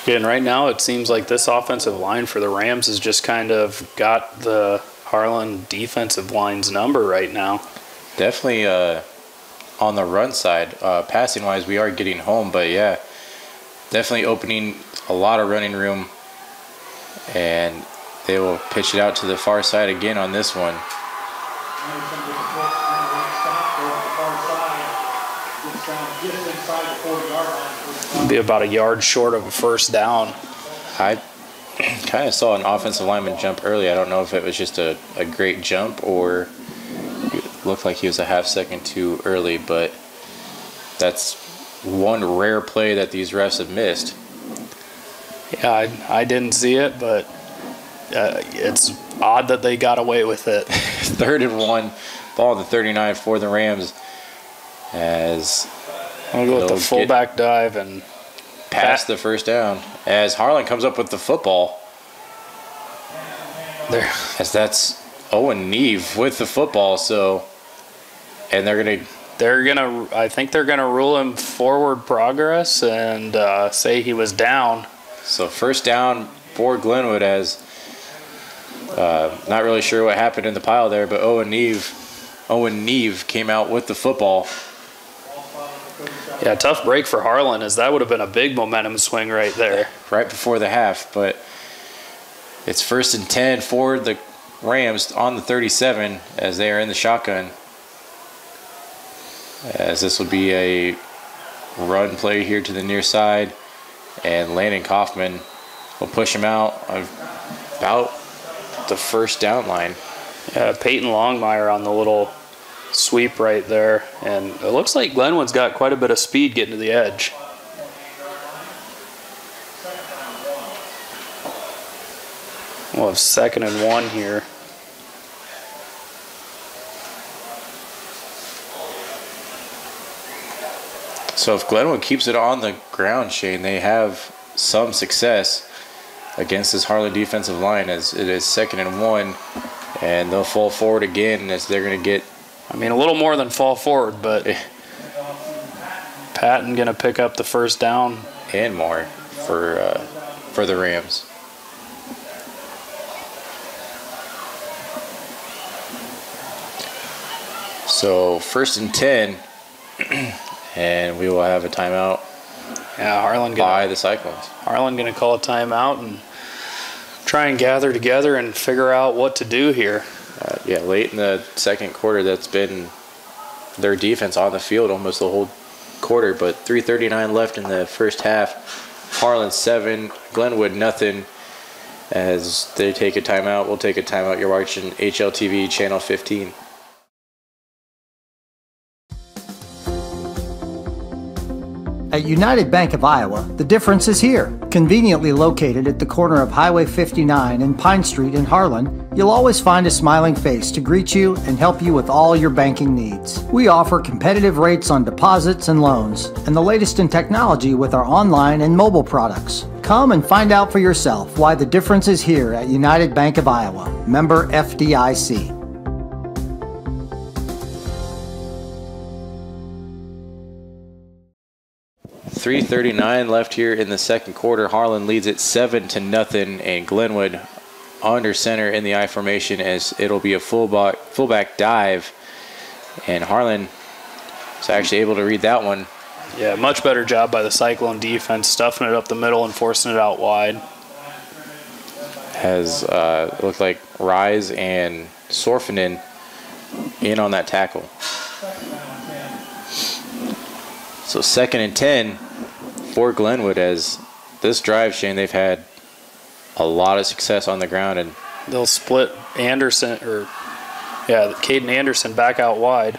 Again, right now it seems like this offensive line for the Rams has just kind of got the Harlan defensive line's number right now. Definitely on the run side. Passing-wise, we are getting home, but yeah, definitely opening a lot of running room. And they will pitch it out to the far side again on this one. Be about a yard short of a first down. I kind of saw an offensive lineman jump early. I don't know if it was just a great jump or it looked like he was a half second too early, but that's one rare play that these refs have missed. Yeah, I didn't see it, but it's odd that they got away with it. 3rd and 1, ball in the 39 for the Rams. As I'll go with the fullback dive and pass the first down. As Harlan comes up with the football. There. As that's Owen Neve with the football. So, and I think they're gonna rule him forward progress and say he was down. So first down for Glenwood. As not really sure what happened in the pile there, but Owen Neve came out with the football. Yeah, tough break for Harlan, as that would have been a big momentum swing right there. Right before the half, but it's 1st and 10 for the Rams on the 37 as they are in the shotgun. As this will be a run play here to the near side, and Landon Kaufman will push him out about the first down line. Yeah, Peyton Longmire on the little sweep right there, and it looks like Glenwood's got quite a bit of speed getting to the edge. We'll have 2nd and 1 here. So if Glenwood keeps it on the ground, Shane, they have some success against this Harlan defensive line, as it is 2nd and 1, and they'll fall forward again as they're going to get... I mean, a little more than fall forward, but Patton going to pick up the first down. And more for the Rams. So 1st and 10, and we will have a timeout. Yeah, Harlan by the Cyclones. Harlan going to call a timeout and try and gather together and figure out what to do here. Yeah, late in the second quarter, that's been their defense on the field almost the whole quarter, but 3:39 left in the first half. Harlan 7, Glenwood nothing. As they take a timeout, we'll take a timeout. You're watching HLTV Channel 15. At United Bank of Iowa, the difference is here. Conveniently located at the corner of Highway 59 and Pine Street in Harlan, you'll always find a smiling face to greet you and help you with all your banking needs. We offer competitive rates on deposits and loans, and the latest in technology with our online and mobile products. Come and find out for yourself why the difference is here at United Bank of Iowa. Member FDIC. 3:39 left here in the second quarter. Harlan leads it 7-0, and Glenwood under center in the I formation as it'll be a fullback dive, and Harlan is actually able to read that one. Yeah, much better job by the Cyclone defense, stuffing it up the middle and forcing it out wide. Has looked like Rise and Sorfinen in on that tackle. So 2nd and 10 for Glenwood, as this drive, Shane, they've had a lot of success on the ground, and they'll split Caden Anderson back out wide.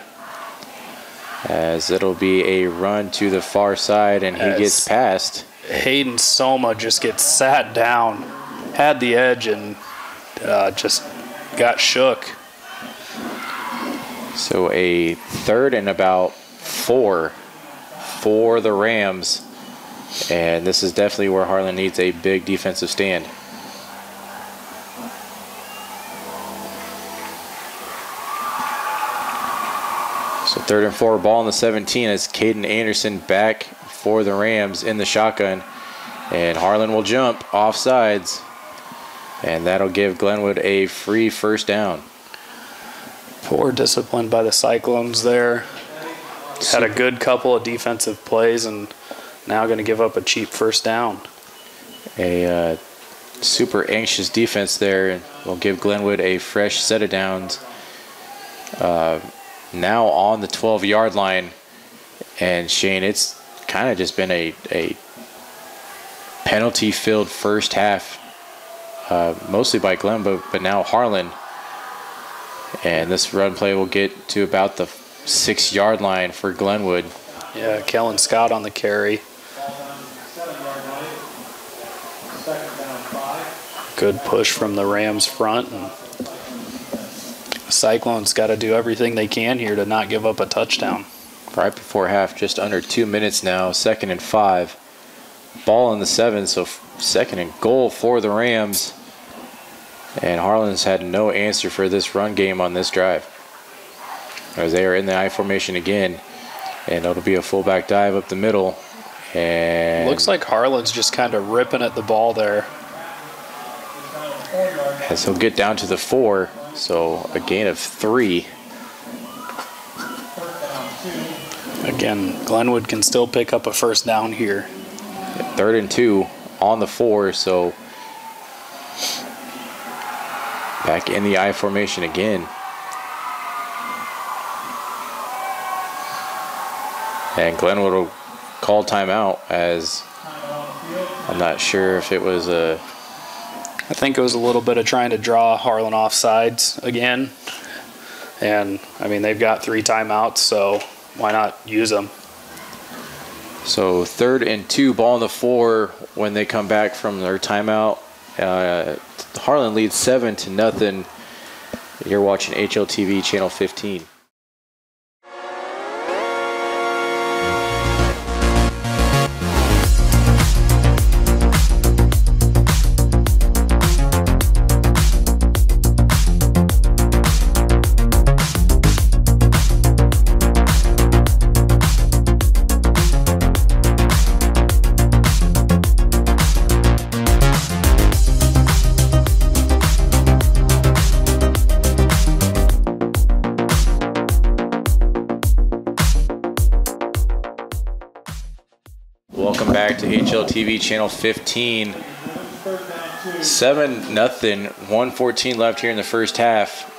As it'll be a run to the far side, and he gets past. Hayden Soma just gets sat down, had the edge, and just got shook. So a 3rd and about 4 for the Rams, and this is definitely where Harlan needs a big defensive stand. So 3rd and 4, ball on the 17 as Caden Anderson back for the Rams in the shotgun. And Harlan will jump offsides. And that'll give Glenwood a free first down. Poor discipline by the Cyclones there. Had a good couple of defensive plays and now going to give up a cheap first down. A super anxious defense there will give Glenwood a fresh set of downs. Now on the 12-yard line, and Shane, it's kind of just been a penalty-filled first half, mostly by Glenwood, but now Harlan. And this run play will get to about the 6-yard line for Glenwood. Yeah, Kellen Scott on the carry. Good push from the Rams front. And Cyclones got to do everything they can here to not give up a touchdown. Right before half, just under 2 minutes now, 2nd and 5. Ball on the 7, so 2nd and goal for the Rams. And Harlan's had no answer for this run game on this drive, as they are in the I formation again, and it'll be a fullback dive up the middle. And looks like Harlan's just kind of ripping at the ball there. As he'll get down to the 4, so a gain of 3. Again, Glenwood can still pick up a first down here. 3rd and 2 on the 4, so back in the I formation again. And Glenwood will call timeout, as I'm not sure if it was a... I think it was a little bit of trying to draw Harlan off sides again. And, I mean, they've got 3 timeouts, so why not use them? So 3rd and 2, ball on the 4 when they come back from their timeout. Harlan leads 7-0. You're watching HLTV Channel 15. Welcome back to HLTV Channel 15. 7-0, 1:14 left here in the first half.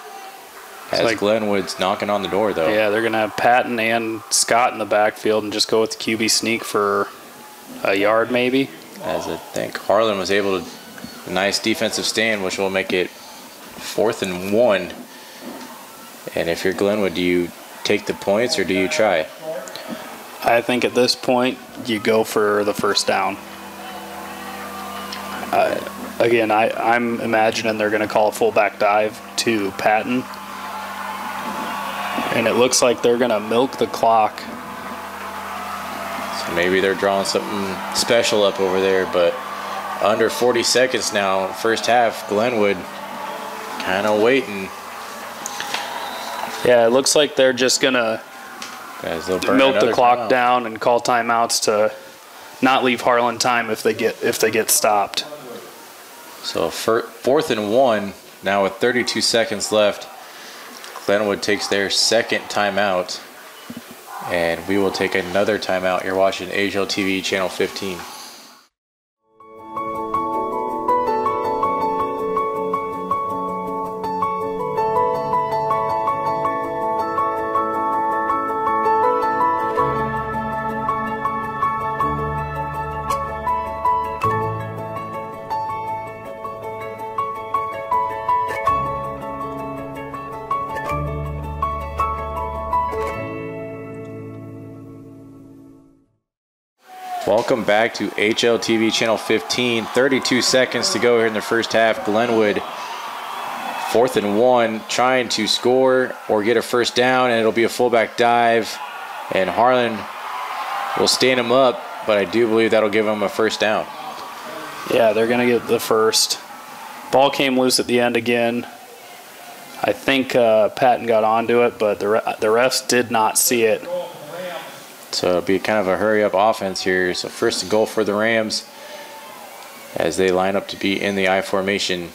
As Glenwood's knocking on the door, though. Yeah, they're going to have Patton and Scott in the backfield and just go with the QB sneak for a yard maybe. As I think Harlan was able to, a nice defensive stand, which will make it 4th and 1. And if you're Glenwood, do you take the points or do you try? I think at this point, you go for the first down. Again, I'm imagining they're going to call a fullback dive to Patton. And it looks like they're going to milk the clock. So maybe they're drawing something special up over there, but under 40 seconds now, first half, Glenwood kind of waiting. Yeah, it looks like they're just going to milk the clock down and call timeouts to not leave Harlan time if they get stopped. So 4th and 1 now with 32 seconds left. Glenwood takes their second timeout, and we will take another timeout. You're watching HLTV Channel 15. Welcome back to HLTV Channel 15. 32 seconds to go here in the first half. Glenwood, 4th and 1, trying to score or get a first down, and it'll be a fullback dive. And Harlan will stand him up, but I do believe that'll give him a first down. Yeah, they're going to get the first. Ball came loose at the end again. I think Patton got onto it, but the refs did not see it. So it'll be kind of a hurry-up offense here. So first and goal for the Rams as they line up to be in the I formation.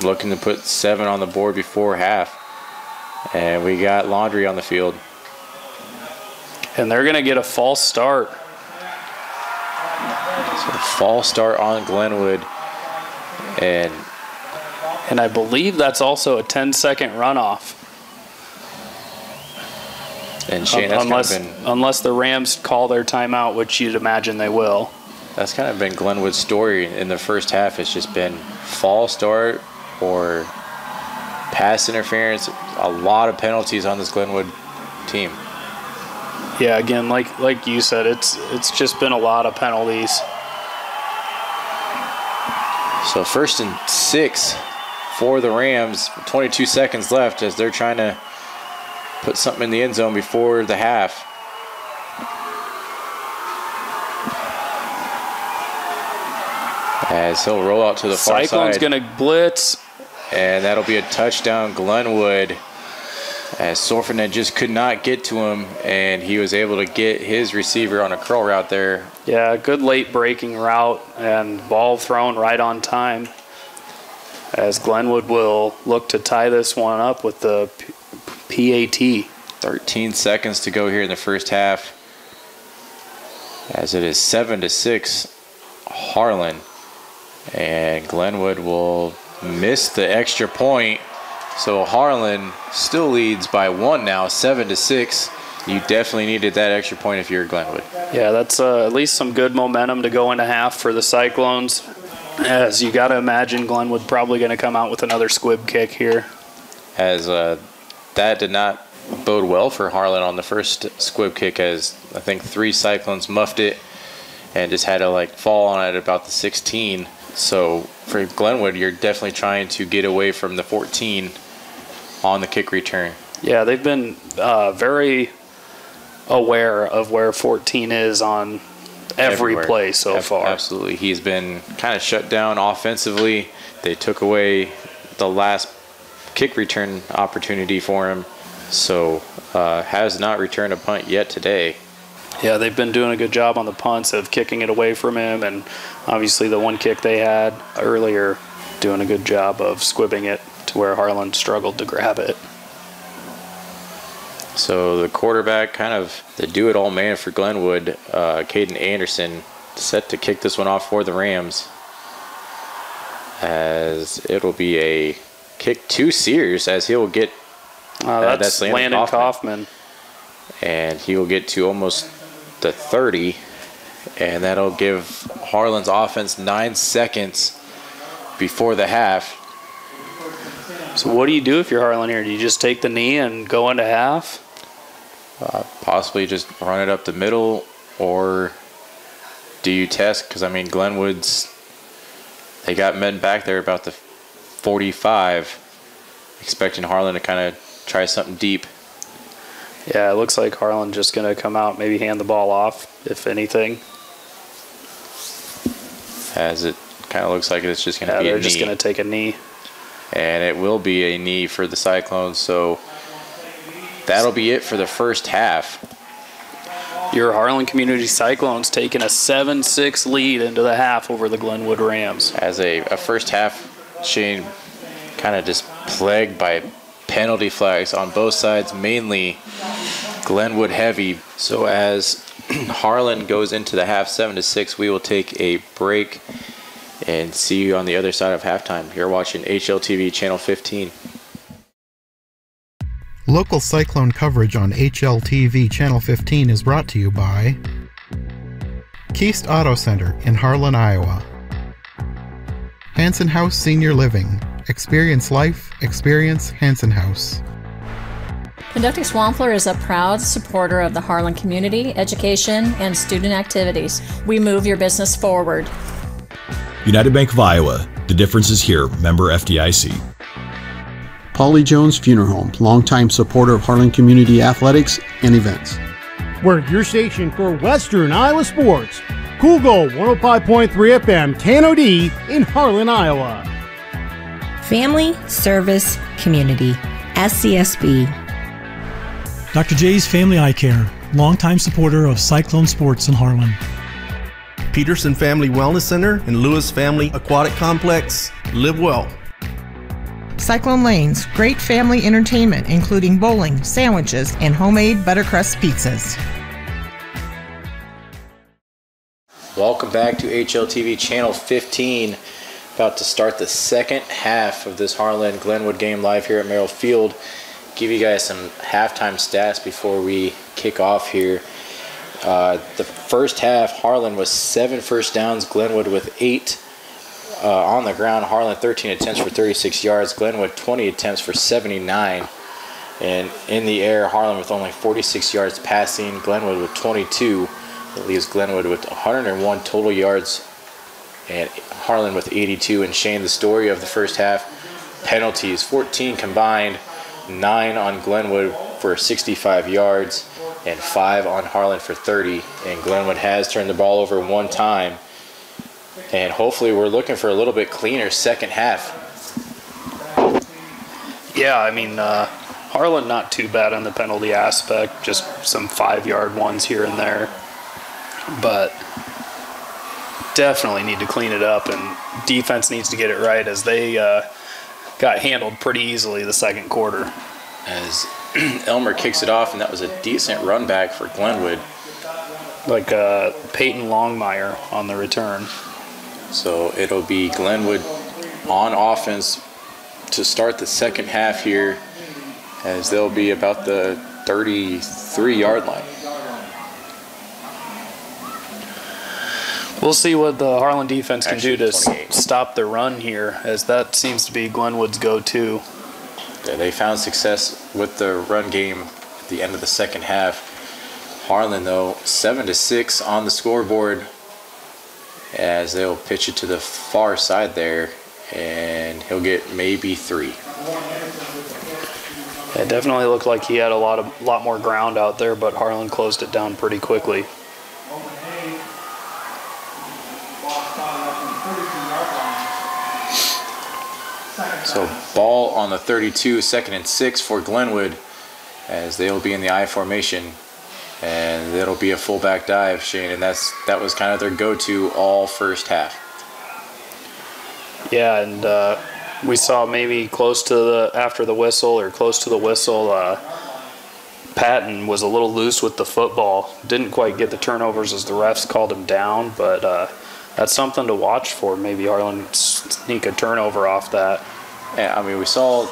Looking to put 7 on the board before half. And we got Laundry on the field. And they're going to get a false start. So false start on Glenwood. And I believe that's also a 10-second runoff. And Shane, unless the Rams call their timeout, which you'd imagine they will. That's kind of been Glenwood's story in the first half. It's just been false start or pass interference. A lot of penalties on this Glenwood team. Yeah, again, like you said, it's just been a lot of penalties. So 1st and 6 for the Rams. 22 seconds left as they're trying to put something in the end zone before the half. As he'll roll out to the far side. Cyclone's going to blitz. And that'll be a touchdown, Glenwood. As Sorfinen just could not get to him, and he was able to get his receiver on a curl route there. Yeah, good late breaking route and ball thrown right on time. As Glenwood will look to tie this one up with the PAT. 13 seconds to go here in the first half. As it is 7-6, Harlan. And Glenwood will miss the extra point. So Harlan still leads by 1 now, 7-6. You definitely needed that extra point if you're Glenwood. Yeah, that's at least some good momentum to go into half for the Cyclones. As you got to imagine Glenwood probably going to come out with another squib kick here. As that did not bode well for Harlan on the first squib kick, as I think 3 Cyclones muffed it and just had to fall on it about the 16. So for Glenwood, you're definitely trying to get away from the 14 on the kick return. Yeah, they've been very aware of where 14 is on every play so far. Absolutely. He's been kind of shut down offensively. They took away the last kick return opportunity for him. So has not returned a punt yet today. Yeah, they've been doing a good job on the punts of kicking it away from him, and obviously the one kick they had earlier, doing a good job of squibbing it to where Harlan struggled to grab it. So the quarterback, kind of the do-it-all man for Glenwood, Caden Anderson, set to kick this one off for the Rams. As it'll be a kick to Sears, as he'll get that's Landon Kaufman. And he will get to almost the 30, and that'll give Harlan's offense 9 seconds before the half. So what do you do if you're Harlan here? Do you just take the knee and go into half? Possibly just run it up the middle, or do you test? Because, I mean, Glenwood's, they got men back there about the 45, expecting Harlan to kind of try something deep. Yeah, it looks like Harlan just going to come out, maybe hand the ball off, if anything. As it kind of looks like it's just going to be a knee. They're just going to take a knee. And it will be a knee for the Cyclones, so that'll be it for the first half. Your Harlan Community Cyclones taking a 7-6 lead into the half over the Glenwood Rams. As a first half, Shane, kind of just plagued by penalty flags on both sides, mainly Glenwood heavy. So as Harlan goes into the half 7-6, we will take a break and see you on the other side of halftime. You're watching HLTV Channel 15. Local Cyclone coverage on HLTV Channel 15 is brought to you by Keist Auto Center in Harlan, Iowa. Hanson House Senior Living. Experience life, experience Hanson House. Conducting Swampler is a proud supporter of the Harlan community, education, and student activities. We move your business forward. United Bank of Iowa. The difference is here. Member FDIC. Polly Jones Funeral Home, longtime supporter of Harlan Community Athletics and events. We're your station for Western Iowa sports. Cool Gold 105.3 FM, Tano D in Harlan, Iowa. Family, service, community. SCSB. Dr. J's Family Eye Care, longtime supporter of Cyclone Sports in Harlan. Peterson Family Wellness Center and Lewis Family Aquatic Complex. Live well. Cyclone Lanes, great family entertainment, including bowling, sandwiches, and homemade buttercrust pizzas. Welcome back to HLTV Channel 15. About to start the second half of this Harlan Glenwood game live here at Merrill Field. Give you guys some halftime stats before we kick off here. The first half, Harlan was 7 first downs, Glenwood with 8 on the ground. Harlan 13 attempts for 36 yards, Glenwood 20 attempts for 79. And in the air, Harlan with only 46 yards passing, Glenwood with 22. That leaves Glenwood with 101 total yards and Harlan with 82. And Shane, the story of the first half, penalties, 14 combined, 9 on Glenwood for 65 yards and 5 on Harlan for 30. And Glenwood has turned the ball over 1 time. And hopefully we're looking for a little bit cleaner second half. Yeah, I mean, Harlan not too bad on the penalty aspect, just some 5-yard ones here and there. But definitely need to clean it up, and defense needs to get it right, as they got handled pretty easily the second quarter. As Elmer kicks it off, and that was a decent run back for Glenwood. Like Peyton Longmire on the return. So it'll be Glenwood on offense to start the second half here, as they'll be about the 33-yard line. We'll see what the Harlan defense can do to stop the run here, as that seems to be Glenwood's go-to. Yeah, they found success with the run game at the end of the second half. Harlan, though, 7-6 on the scoreboard, as they'll pitch it to the far side there, and he'll get maybe 3. It definitely looked like he had a lot more ground out there, but Harlan closed it down pretty quickly. So ball on the 32, 2nd and 6 for Glenwood, as they'll be in the I formation, and it'll be a fullback dive, Shane, and that was kind of their go-to all first half. Yeah, and we saw maybe close to after the whistle, Patton was a little loose with the football. Didn't quite get the turnovers as the refs called him down, but that's something to watch for. Maybe Harlan sneak a turnover off that. Yeah, I mean, we saw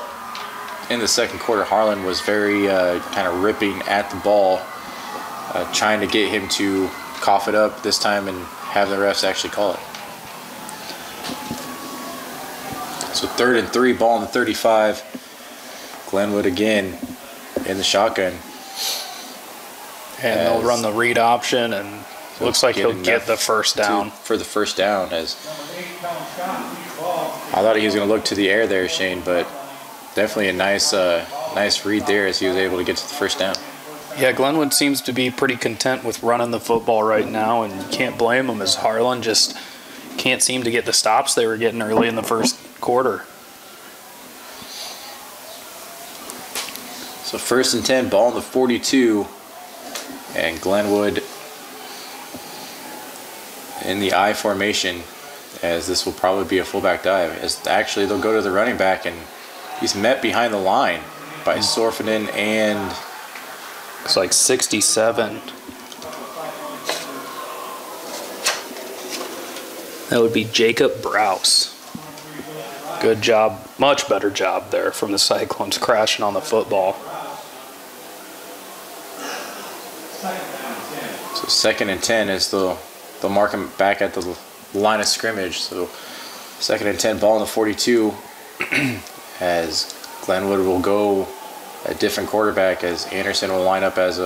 in the second quarter, Harlan was very kind of ripping at the ball, trying to get him to cough it up this time and have the refs actually call it. So 3rd and 3, ball on the 35. Glenwood again in the shotgun. And they'll run the read option, and looks like he'll get the first down. For the first down, as I thought he was going to look to the air there, Shane, but definitely a nice read there as he was able to get to the first down. Yeah, Glenwood seems to be pretty content with running the football right now, and you can't blame them, as Harlan just can't seem to get the stops they were getting early in the first quarter. So 1st and 10, ball on the 42, and Glenwood in the I formation, as this will probably be a fullback dive. As actually they'll go to the running back, and he's met behind the line by Sorfinen and looks like 67. That would be Jacob Browse. Good job, much better job there from the Cyclones, crashing on the football. So 2nd and 10 is they'll mark him back at the line of scrimmage. So 2nd and 10, ball on the 42, as Glenwood will go a different quarterback, as Anderson will line up as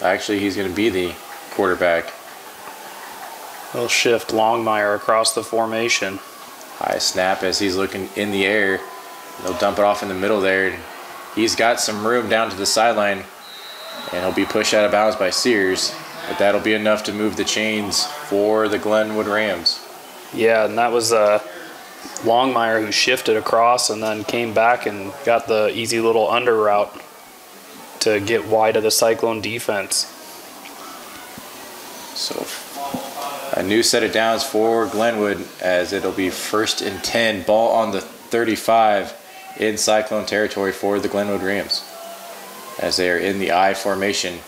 actually he's going to be the quarterback. They'll shift Longmire across the formation. High snap as he's looking in the air. They'll dump it off in the middle there. He's got some room down to the sideline, and he'll be pushed out of bounds by Sears. But that'll be enough to move the chains for the Glenwood Rams. Yeah, and that was Longmire who shifted across and then came back and got the easy little under route to get wide of the Cyclone defense. So a new set of downs for Glenwood, as it'll be 1st and 10, ball on the 35 in Cyclone territory for the Glenwood Rams, as they are in the I formation.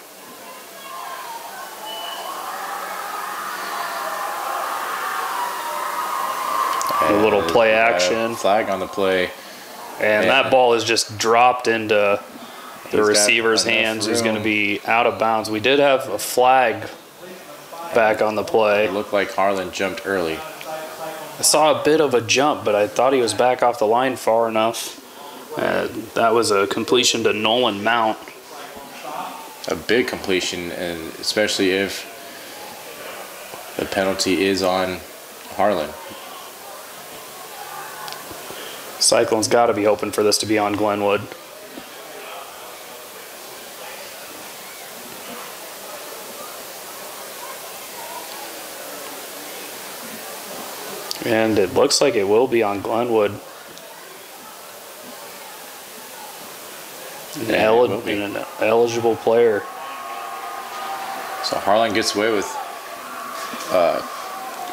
A little play action. Flag on the play. And that ball is just dropped into the receiver's hands, who's going to be out of bounds. We did have a flag back on the play. It looked like Harlan jumped early. I saw a bit of a jump, but I thought he was back off the line far enough. That was a completion to Nolan Mount. A big completion, and especially if the penalty is on Harlan. Cyclone's got to be hoping for this to be on Glenwood. And it looks like it will be on Glenwood. An eligible player. So Harlan gets away with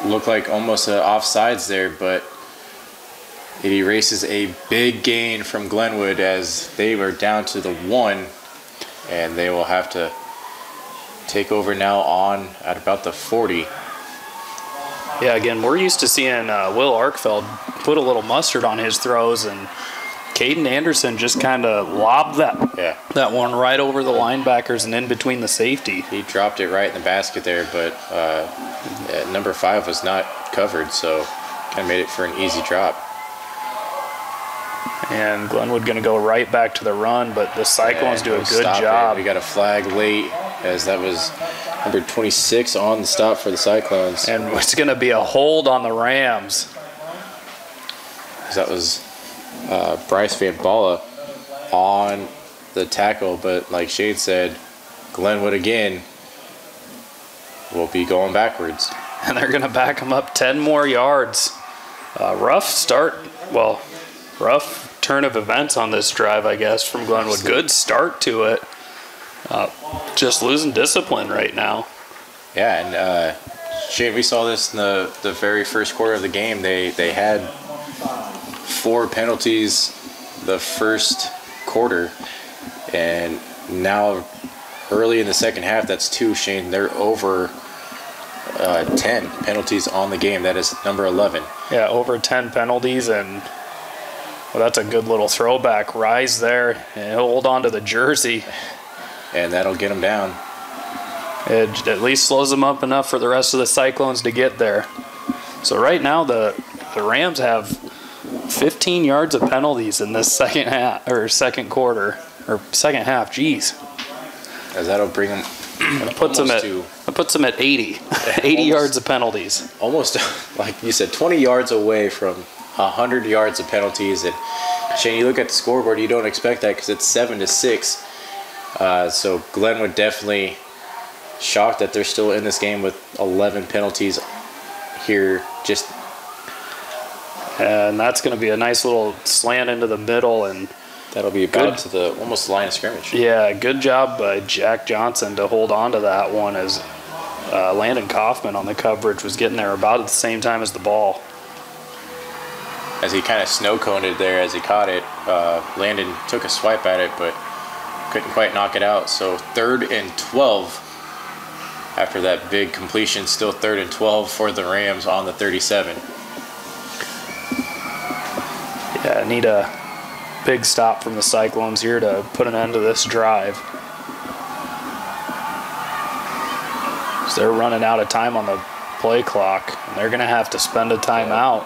look like almost offsides there, but it erases a big gain from Glenwood, as they were down to the 1, and they will have to take over now on at about the 40. Yeah, again, we're used to seeing Will Arkfeld put a little mustard on his throws, and Caden Anderson just kind of lobbed that one right over the linebackers and in between the safety. He dropped it right in the basket there, but number 5 was not covered, so kind of made it for an easy drop. And Glenwood going to go right back to the run, but the Cyclones do a good job. We got a flag late, as that was number 26 on the stop for the Cyclones. And it's going to be a hold on the Rams. That was Bryce Van Balla on the tackle, but like Shane said, Glenwood again will be going backwards. And they're going to back them up 10 more yards. Rough turn of events on this drive, I guess, from Glenwood. Good start to it. Just losing discipline right now. Yeah, and Shane, we saw this in the very first quarter of the game. They had 4 penalties the first quarter, and now early in the second half, that's 2, Shane. They're over 10 penalties on the game. That is number 11. Yeah, over 10 penalties, and well, that's a good little throwback rise there. And he'll hold on to the jersey. And that'll get him down. It at least slows them up enough for the rest of the Cyclones to get there. So right now the Rams have 15 yards of penalties in this second quarter, or second half. Geez. As that'll bring them. It puts them at 80. 80 yards of penalties. Almost, like you said, 20 yards away from 100 yards of penalties. And Shane, you look at the scoreboard, you don't expect that because it's 7-6. So Glenwood definitely shocked that they're still in this game with 11 penalties here. And that's going to be a nice little slant into the middle, and that'll be about to the almost line of scrimmage. Yeah, good job by Jack Johnson to hold on to that one, as Landon Kaufman on the coverage was getting there about at the same time as the ball. As he kind of snow-coned it there as he caught it, Landon took a swipe at it, but couldn't quite knock it out. So 3rd and 12 after that big completion. Still 3rd and 12 for the Rams on the 37. Yeah, need a big stop from the Cyclones here to put an end to this drive. So they're running out of time on the play clock, and they're going to have to spend a timeout.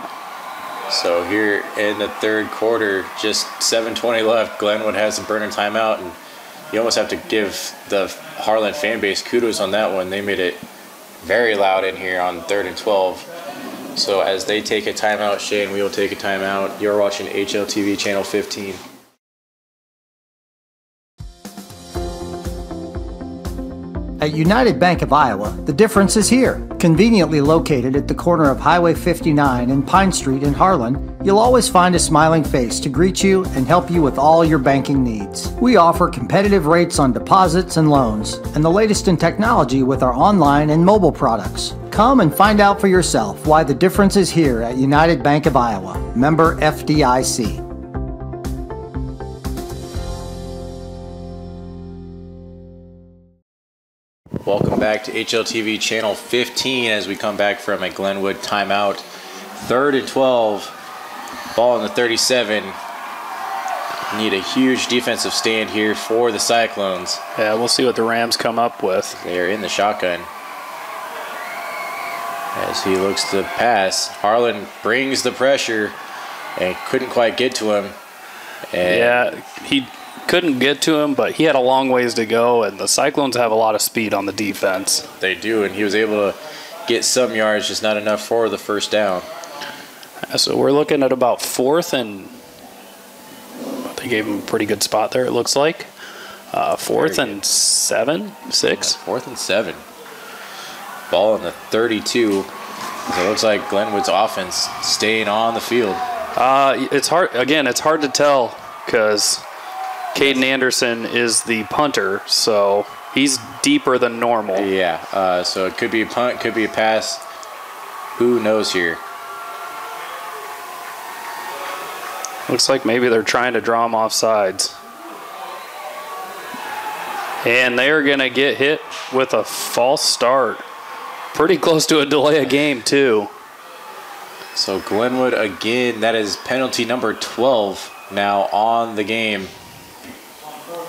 So here in the third quarter, just 7:20 left, Glenwood has a burner timeout, and you almost have to give the Harlan fan base kudos on that one. They made it very loud in here on 3rd and 12. So as they take a timeout, Shane, we will take a timeout. You're watching HLTV Channel 15. At United Bank of Iowa, the difference is here. Conveniently located at the corner of Highway 59 and Pine Street in Harlan, you'll always find a smiling face to greet you and help you with all your banking needs. We offer competitive rates on deposits and loans, and the latest in technology with our online and mobile products. Come and find out for yourself why the difference is here at United Bank of Iowa. Member FDIC. Welcome back to HLTV Channel 15 as we come back from a Glenwood timeout. 3rd and 12, ball in the 37. Need a huge defensive stand here for the Cyclones. Yeah, we'll see what the Rams come up with. They are in the shotgun. As he looks to pass, Harlan brings the pressure and couldn't quite get to him. And yeah, he couldn't get to him, but he had a long ways to go, and the Cyclones have a lot of speed on the defense. They do, and he was able to get some yards, just not enough for the first down. So we're looking at about 4th and they gave him a pretty good spot there, it looks like. 4th and 7, 6. 4th and 7. Ball in the 32. So it looks like Glenwood's offense staying on the field. It's hard. Again, it's hard to tell because Caden Anderson is the punter, so he's deeper than normal. Yeah, so it could be a punt, could be a pass. Who knows here? Looks like maybe they're trying to draw him off sides. And they're going to get hit with a false start. Pretty close to a delay of game, too. So Glenwood again, that is penalty number 12 now on the game,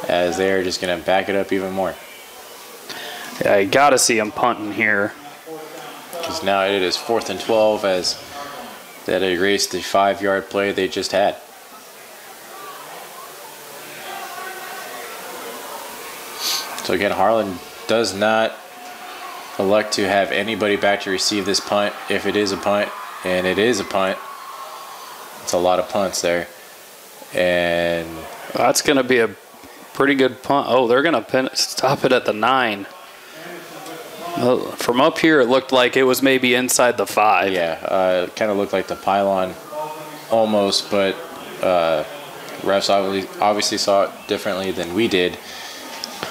as they're just going to back it up even more. Yeah, you got to see him punting here. Because now it is 4th and 12 as that erased the 5-yard play they just had. So again, Harlan does not elect to have anybody back to receive this punt if it is a punt, and it is a punt. It's a lot of punts there. And that's going to be a pretty good punt. Oh, they're going to stop it at the 9. From up here, it looked like it was maybe inside the 5. Yeah, it kind of looked like the pylon almost, but refs obviously saw it differently than we did.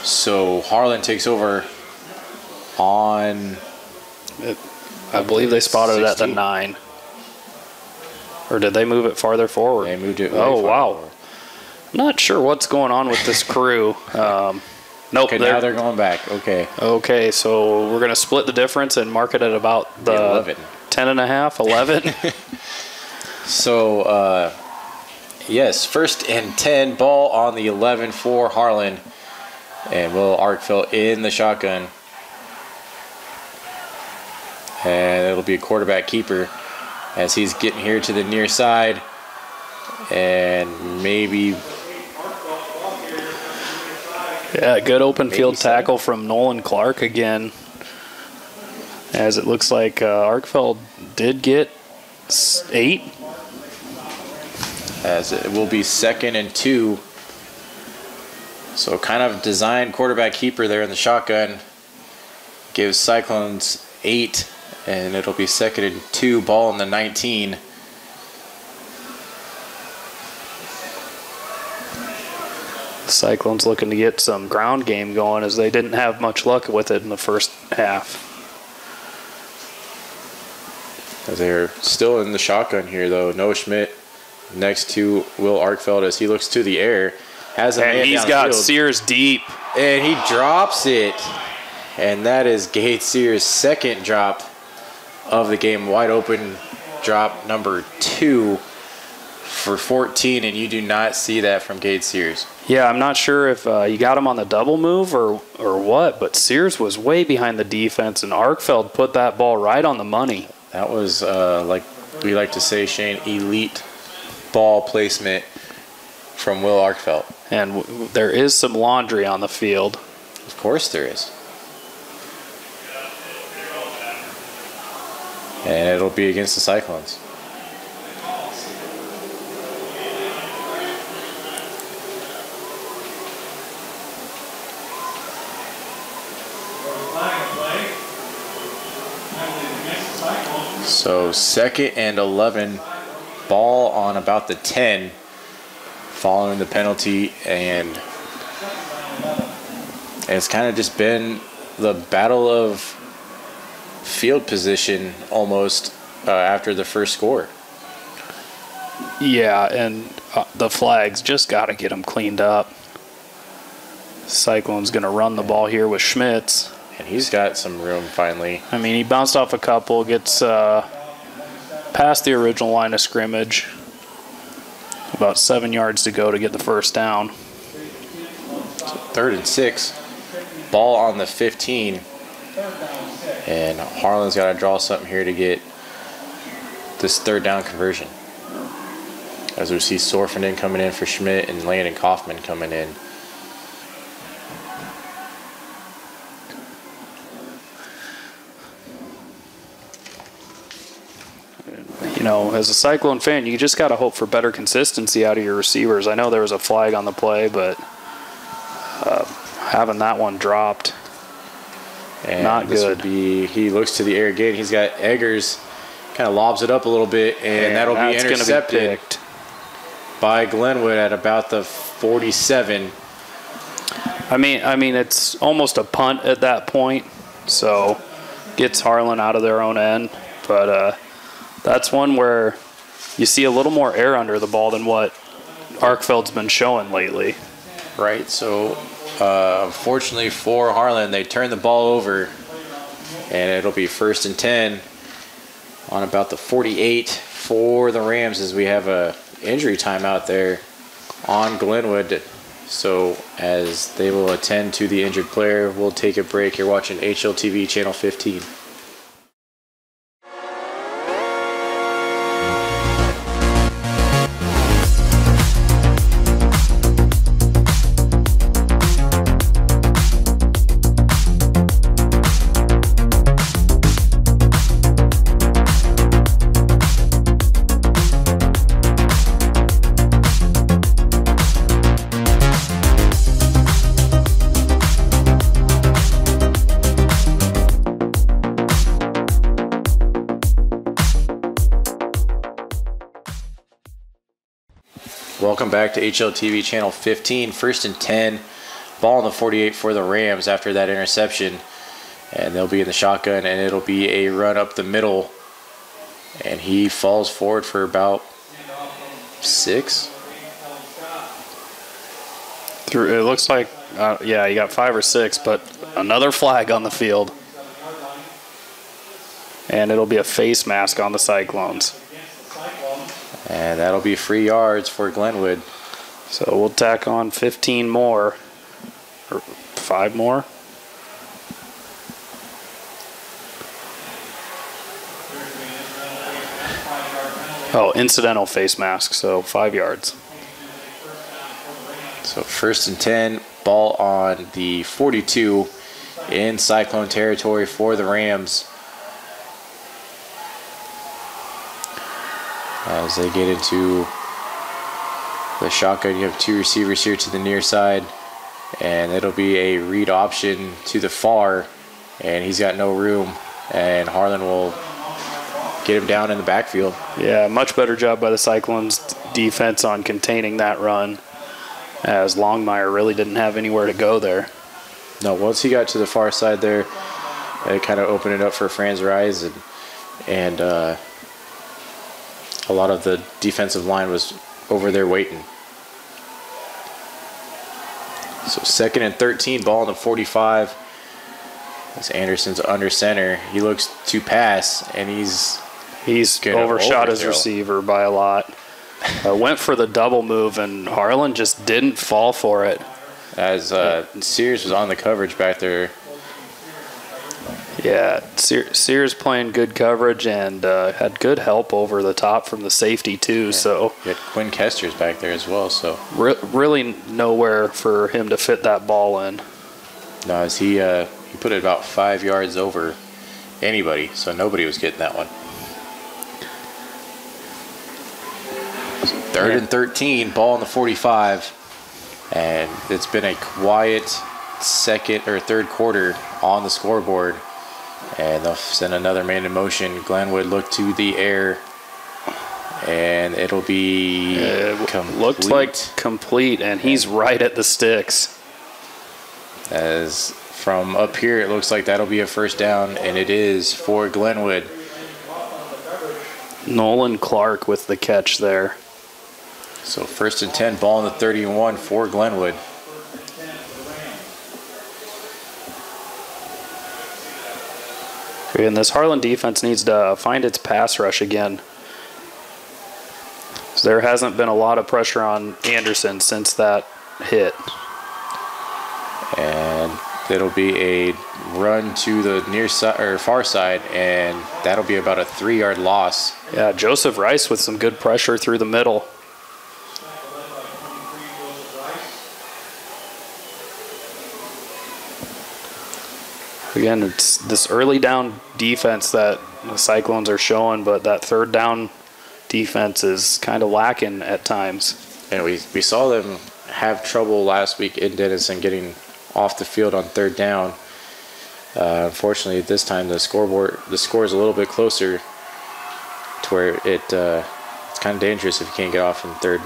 So Harlan takes over on... I believe they spotted 16. it at the 9. Or did they move it farther forward? They moved it. Oh, wow. Forward. Not sure what's going on with this crew. Nope. Okay, now they're going back. Okay. Okay, so we're going to split the difference and mark it at about the 11. 10.5, 11. So, yes, 1st and 10, ball on the 11 for Harlan. And Will Arkfeld in the shotgun. And it'll be a quarterback keeper as he's getting here to the near side. And maybe... Yeah, good open field tackle from Nolan Clark again. As it looks like Arkfeld did get 8. As it will be 2nd and 2. So kind of designed quarterback keeper there in the shotgun. Gives Cyclones 8, and it'll be 2nd and 2, ball in the 19. Cyclones looking to get some ground game going as they didn't have much luck with it in the first half. As they're still in the shotgun here, though. Noah Schmidt next to Will Arkfeld as he looks to the air. Has a man he's got Sears deep. And he drops it. And that is Gade Sears' 2nd drop of the game. Wide open drop number 2 for 14, and you do not see that from Gade Sears. Yeah, I'm not sure if you got him on the double move or what, but Sears was way behind the defense, and Arkfeld put that ball right on the money. That was like we like to say, Shane, elite ball placement from Will Arkfeld. And there is some laundry on the field. Of course there is. And it'll be against the Cyclones. So 2nd and 11, ball on about the 10 following the penalty, and it's kind of just been the battle of field position almost after the first score. Yeah, and the flags just got to get them cleaned up. Cyclone's going to run the ball here with Schmitz. And he's got some room finally. I mean, he bounced off a couple, gets past the original line of scrimmage. About 7 yards to go to get the first down. So 3rd and 6. Ball on the 15. And Harlan's got to draw something here to get this 3rd down conversion. As we see Sorfenden coming in for Schmidt and Landon Kaufman coming in. You know, as a Cyclone fan, you just got to hope for better consistency out of your receivers. I know there was a flag on the play, but having that one dropped, and not this good. Would be, he looks to the air again. He's got Eggers, kind of lobs it up a little bit, and that'll be intercepted by Glenwood at about the 47. I mean, it's almost a punt at that point, so gets Harlan out of their own end, but that's one where you see a little more air under the ball than what Arkfeld's been showing lately. Right, so unfortunately for Harlan, they turn the ball over, and it'll be 1st and 10 on about the 48 for the Rams, as we have a injury timeout there on Glenwood. So as they will attend to the injured player, we'll take a break. You're watching HLTV Channel 15. Welcome back to HLTV Channel 15. 1st and 10. Ball on the 48 for the Rams after that interception. And they'll be in the shotgun, and it'll be a run up the middle. And he falls forward for about 6. It looks like, yeah, you got 5 or 6, but another flag on the field. And it'll be a face mask on the Cyclones. And that'll be free yards for Glenwood. So we'll tack on 15 more, or 5 more. Oh, incidental face mask, so 5 yards. So 1st and 10, ball on the 42 in Cyclone territory for the Rams. As they get into the shotgun, you have 2 receivers here to the near side, and it'll be a read option to the far, and he's got no room, and Harlan will get him down in the backfield. Yeah, much better job by the Cyclones defense on containing that run, as Longmire really didn't have anywhere to go there. No, once he got to the far side there, it kind of opened it up for Franz Reis, and a lot of the defensive line was over there waiting. So 2nd and 13, ball on the 45. As Anderson's under center, he looks to pass, and he's overshot his receiver by a lot. Went for the double move, and Harlan just didn't fall for it. As Sears was on the coverage back there. Yeah, Sears playing good coverage and had good help over the top from the safety too. Yeah. So you had Quinn Kester's back there as well. So really nowhere for him to fit that ball in. No, as he put it about 5 yards over anybody, so nobody was getting that one. Third and 13, ball in the 45, and it's been a quiet second or third quarter on the scoreboard, and they'll send another man in motion. Glenwood look to the air, and it'll be looked like complete, and he's right at the sticks. As from up here, it looks like that'll be a first down, and it is for Glenwood. Nolan Clark with the catch there. So 1st and 10, ball in the 31 for Glenwood. And this Harlan defense needs to find its pass rush again. So there hasn't been a lot of pressure on Anderson since that hit. And it'll be a run to the near side or far side, and that'll be about a 3-yard loss. Yeah, Joseph Rice with some good pressure through the middle. Again, it's this early down defense that the Cyclones are showing, but that third down defense is kind of lacking at times. And we saw them have trouble last week in Denison getting off the field on third down. Unfortunately, this time the score is a little bit closer to where it's kind of dangerous if you can't get off in third.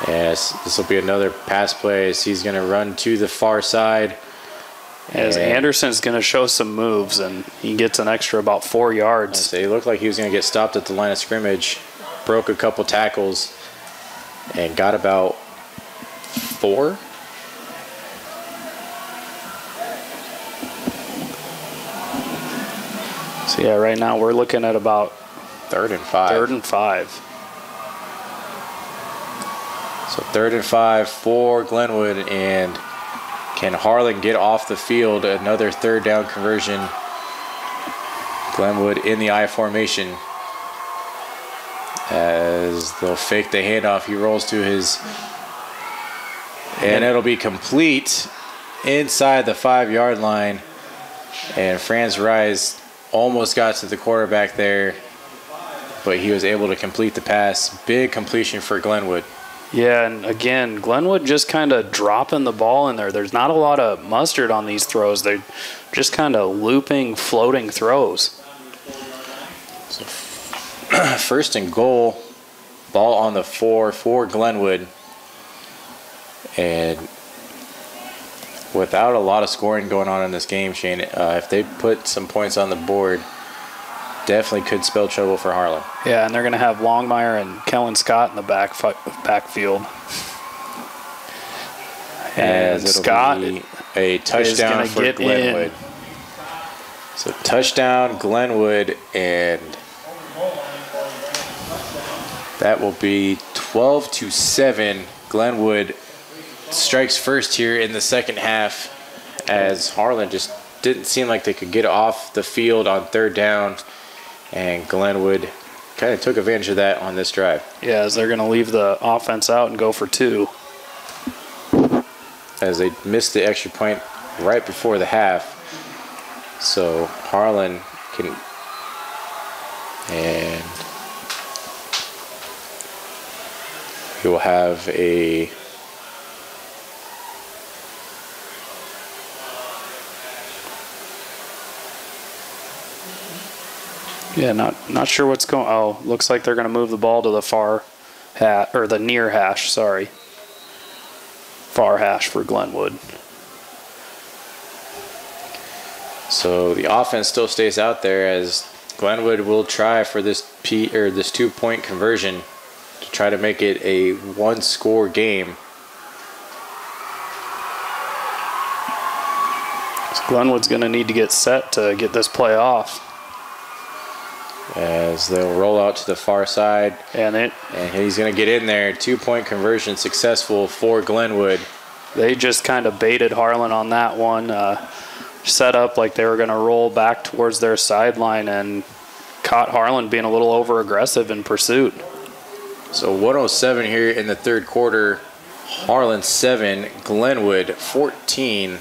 Yes, this will be another pass play as he's going to run to the far side. As Anderson's going to show some moves, and he gets an extra about 4 yards. So he looked like he was going to get stopped at the line of scrimmage, broke a couple tackles, and got about 4. So yeah, right now we're looking at about 3rd and 5. 3rd and 5. So 3rd and 5 for Glenwood, and can Harlan get off the field? Another third down conversion. Glenwood in the I formation as they'll fake the handoff. He rolls to his, and it'll be complete inside the 5-yard line. And Franz Rice almost got to the quarterback there, but he was able to complete the pass. Big completion for Glenwood. Yeah, and again, Glenwood just kind of dropping the ball in there. There's not a lot of mustard on these throws. They're just kind of looping, floating throws. So 1st and goal, ball on the 4 for Glenwood. And without a lot of scoring going on in this game, Shane, if they put some points on the board, definitely could spell trouble for Harlan. Yeah, and they're going to have Longmire and Kellen Scott in the backfield. And Scott be a touchdown for Glenwood. So touchdown Glenwood, and that will be 12-7. Glenwood strikes first here in the second half, as Harlan just didn't seem like they could get off the field on third down. And Glenwood kind of took advantage of that on this drive. Yeah, as they're going to leave the offense out and go for 2. As they missed the extra point right before the half. So Harlan can, and he will have a Yeah, not sure what's going. Oh, looks like they're going to move the ball to the far hash, or the near hash. Sorry, far hash for Glenwood. So the offense still stays out there, as Glenwood will try for this 2-point conversion to try to make it a 1-score game. So Glenwood's going to need to get set to get this play off. As they'll roll out to the far side. And he's going to get in there. 2-point conversion successful for Glenwood. They just kind of baited Harlan on that one. set up like they were going to roll back towards their sideline and caught Harlan being a little over aggressive in pursuit. So 107 here in the third quarter. Harlan 7, Glenwood 14.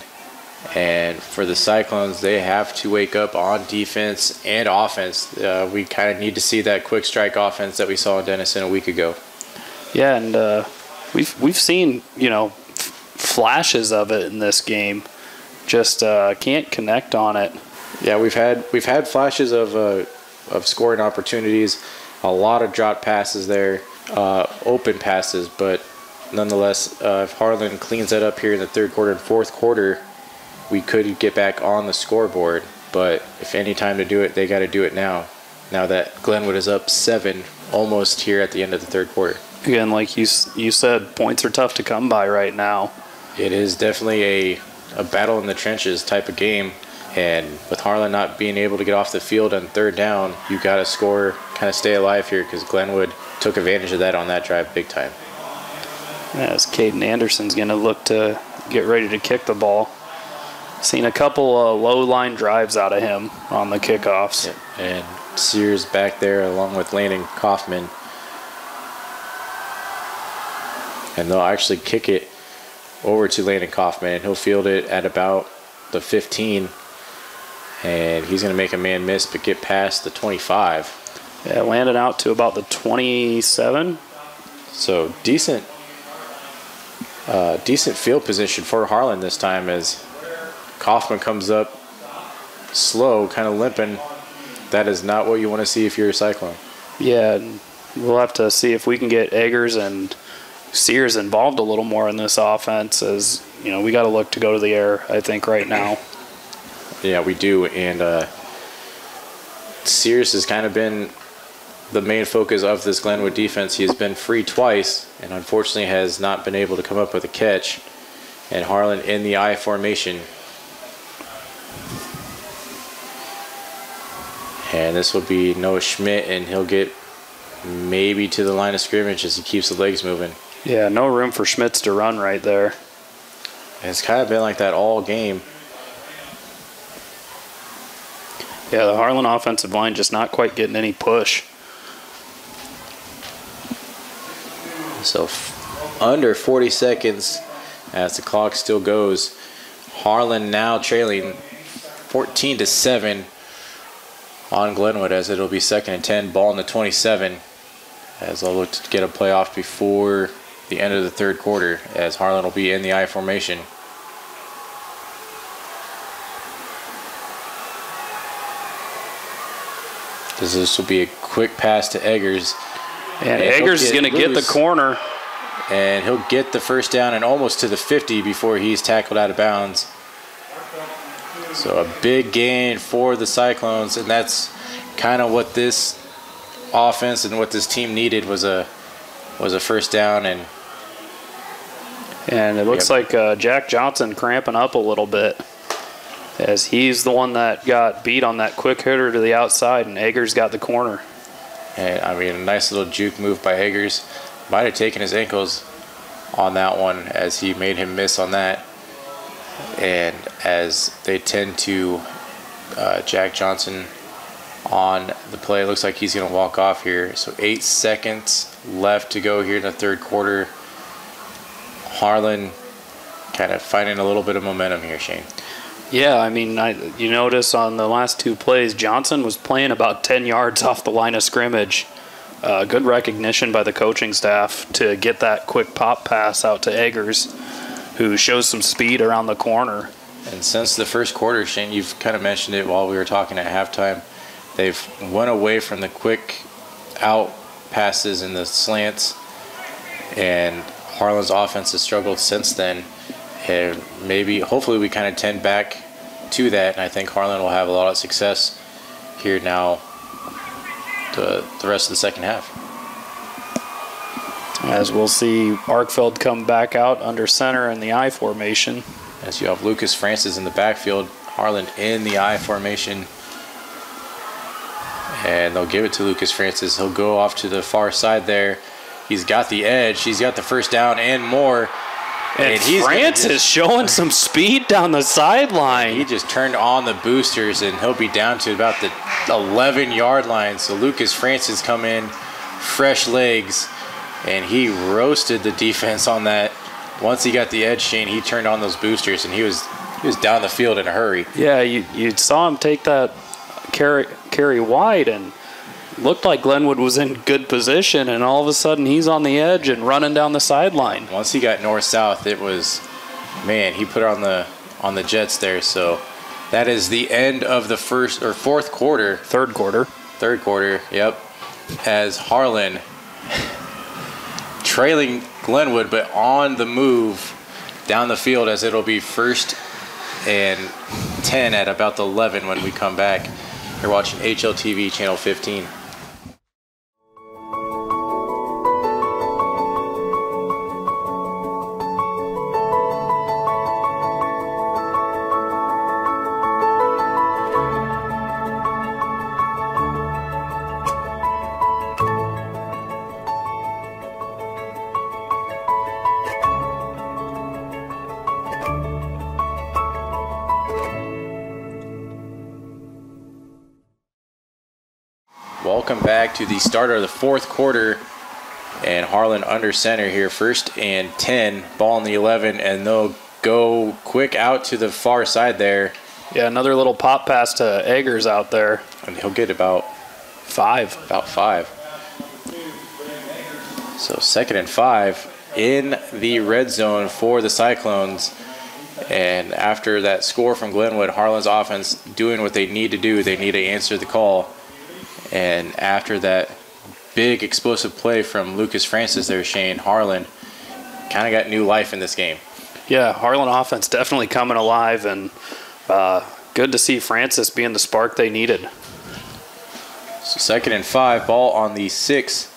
And for the Cyclones, they have to wake up on defense and offense. We kind of need to see that quick strike offense that we saw in Denison a week ago. Yeah, and we've seen, you know, flashes of it in this game. Just can't connect on it. Yeah, we've had flashes of scoring opportunities, a lot of drop passes there, open passes, but nonetheless, if Harlan cleans that up here in the third quarter and fourth quarter, we could get back on the scoreboard. But if any time to do it, they got to do it now. Now that Glenwood is up 7, almost here at the end of the third quarter. Again, like you said, points are tough to come by right now. It is definitely a battle in the trenches type of game. And with Harlan not being able to get off the field on third down, you got to score, kind of stay alive here, because Glenwood took advantage of that on that drive big time. As Caden Anderson's going to look to get ready to kick the ball. Seen a couple of low-line drives out of him on the kickoffs. Yep. And Sears back there along with Landon Kaufman. And they'll actually kick it over to Landon Kaufman, and he'll field it at about the 15. And he's going to make a man miss but get past the 25. Yeah, landed out to about the 27. So decent field position for Harlan this time, as Kaufman comes up slow, kind of limping. That is not what you want to see if you're a Cyclone. Yeah, we'll have to see if we can get Eggers and Sears involved a little more in this offense, as, you know, we got to look to go to the air, I think, right now. Yeah, we do. And Sears has kind of been the main focus of this Glenwood defense. He has been free twice and unfortunately has not been able to come up with a catch. And Harlan in the I formation. And this will be Noah Schmidt, and he'll get maybe to the line of scrimmage as he keeps the legs moving. Yeah, no room for Schmitz to run right there. It's kind of been like that all game. Yeah, the Harlan offensive line just not quite getting any push. So under 40 seconds as the clock still goes. Harlan now trailing 14-7 on Glenwood, as it'll be 2nd and 10, ball in the 27, as they'll look to get a playoff before the end of the third quarter, as Harlan will be in the I formation. This will be a quick pass to Eggers. And Eggers is going to get the corner. And he'll get the first down and almost to the 50 before he's tackled out of bounds. So a big gain for the Cyclones, and that's kind of what this offense and what this team needed, was a first down. And it looks like Jack Johnson cramping up a little bit, as he's the one that got beat on that quick hitter to the outside, and Eggers got the corner. And I mean, a nice little juke move by Eggers. Might have taken his ankles on that one, as he made him miss on that. And as they tend to Jack Johnson on the play, looks like he's going to walk off here. So 8 seconds left to go here in the third quarter. Harlan kind of finding a little bit of momentum here, Shane. Yeah, I mean, you notice on the last 2 plays, Johnson was playing about 10 yards off the line of scrimmage. Good recognition by the coaching staff to get that quick pop pass out to Eggers, who shows some speed around the corner. And since the first quarter, Shane, you've kind of mentioned it while we were talking at halftime, they've went away from the quick out passes and the slants, and Harlan's offense has struggled since then. And maybe, hopefully, we kind of tend back to that, and I think Harlan will have a lot of success here now the rest of the second half. As we'll see Arkfeld come back out under center in the I formation. As you have Lucas Francis in the backfield, Harlan in the I formation. And they'll give it to Lucas Francis. He'll go off to the far side there. He's got the edge. He's got the first down and more. And Francis showing some speed down the sideline. He just turned on the boosters, and he'll be down to about the 11-yard line. So Lucas Francis come in, fresh legs, and he roasted the defense on that. Once he got the edge, Shane, he turned on those boosters, and he was down the field in a hurry. Yeah, you saw him take that carry wide, and looked like Glenwood was in good position, and all of a sudden he's on the edge and running down the sideline. Once he got north-south, it was, man, he put it on the Jets there. So that is the end of the fourth quarter. Third quarter, yep. As Harlan trailing Glenwood, but on the move down the field, as it'll be 1st and 10 at about the 11 when we come back. You're watching HLTV Channel 15. Welcome back to the start of the fourth quarter, and Harlan under center here, 1st and 10, ball in the 11, and they'll go quick out to the far side there. Yeah, another little pop pass to Eggers out there. And he'll get about 5. So 2nd and 5 in the red zone for the Cyclones. And after that score from Glenwood, Harlan's offense doing what they need to do. They need to answer the call. And after that big explosive play from Lucas Francis there, Shane, Harlan kind of got new life in this game. Yeah, Harlan offense definitely coming alive, and good to see Francis being the spark they needed. So 2nd and 5, ball on the 6,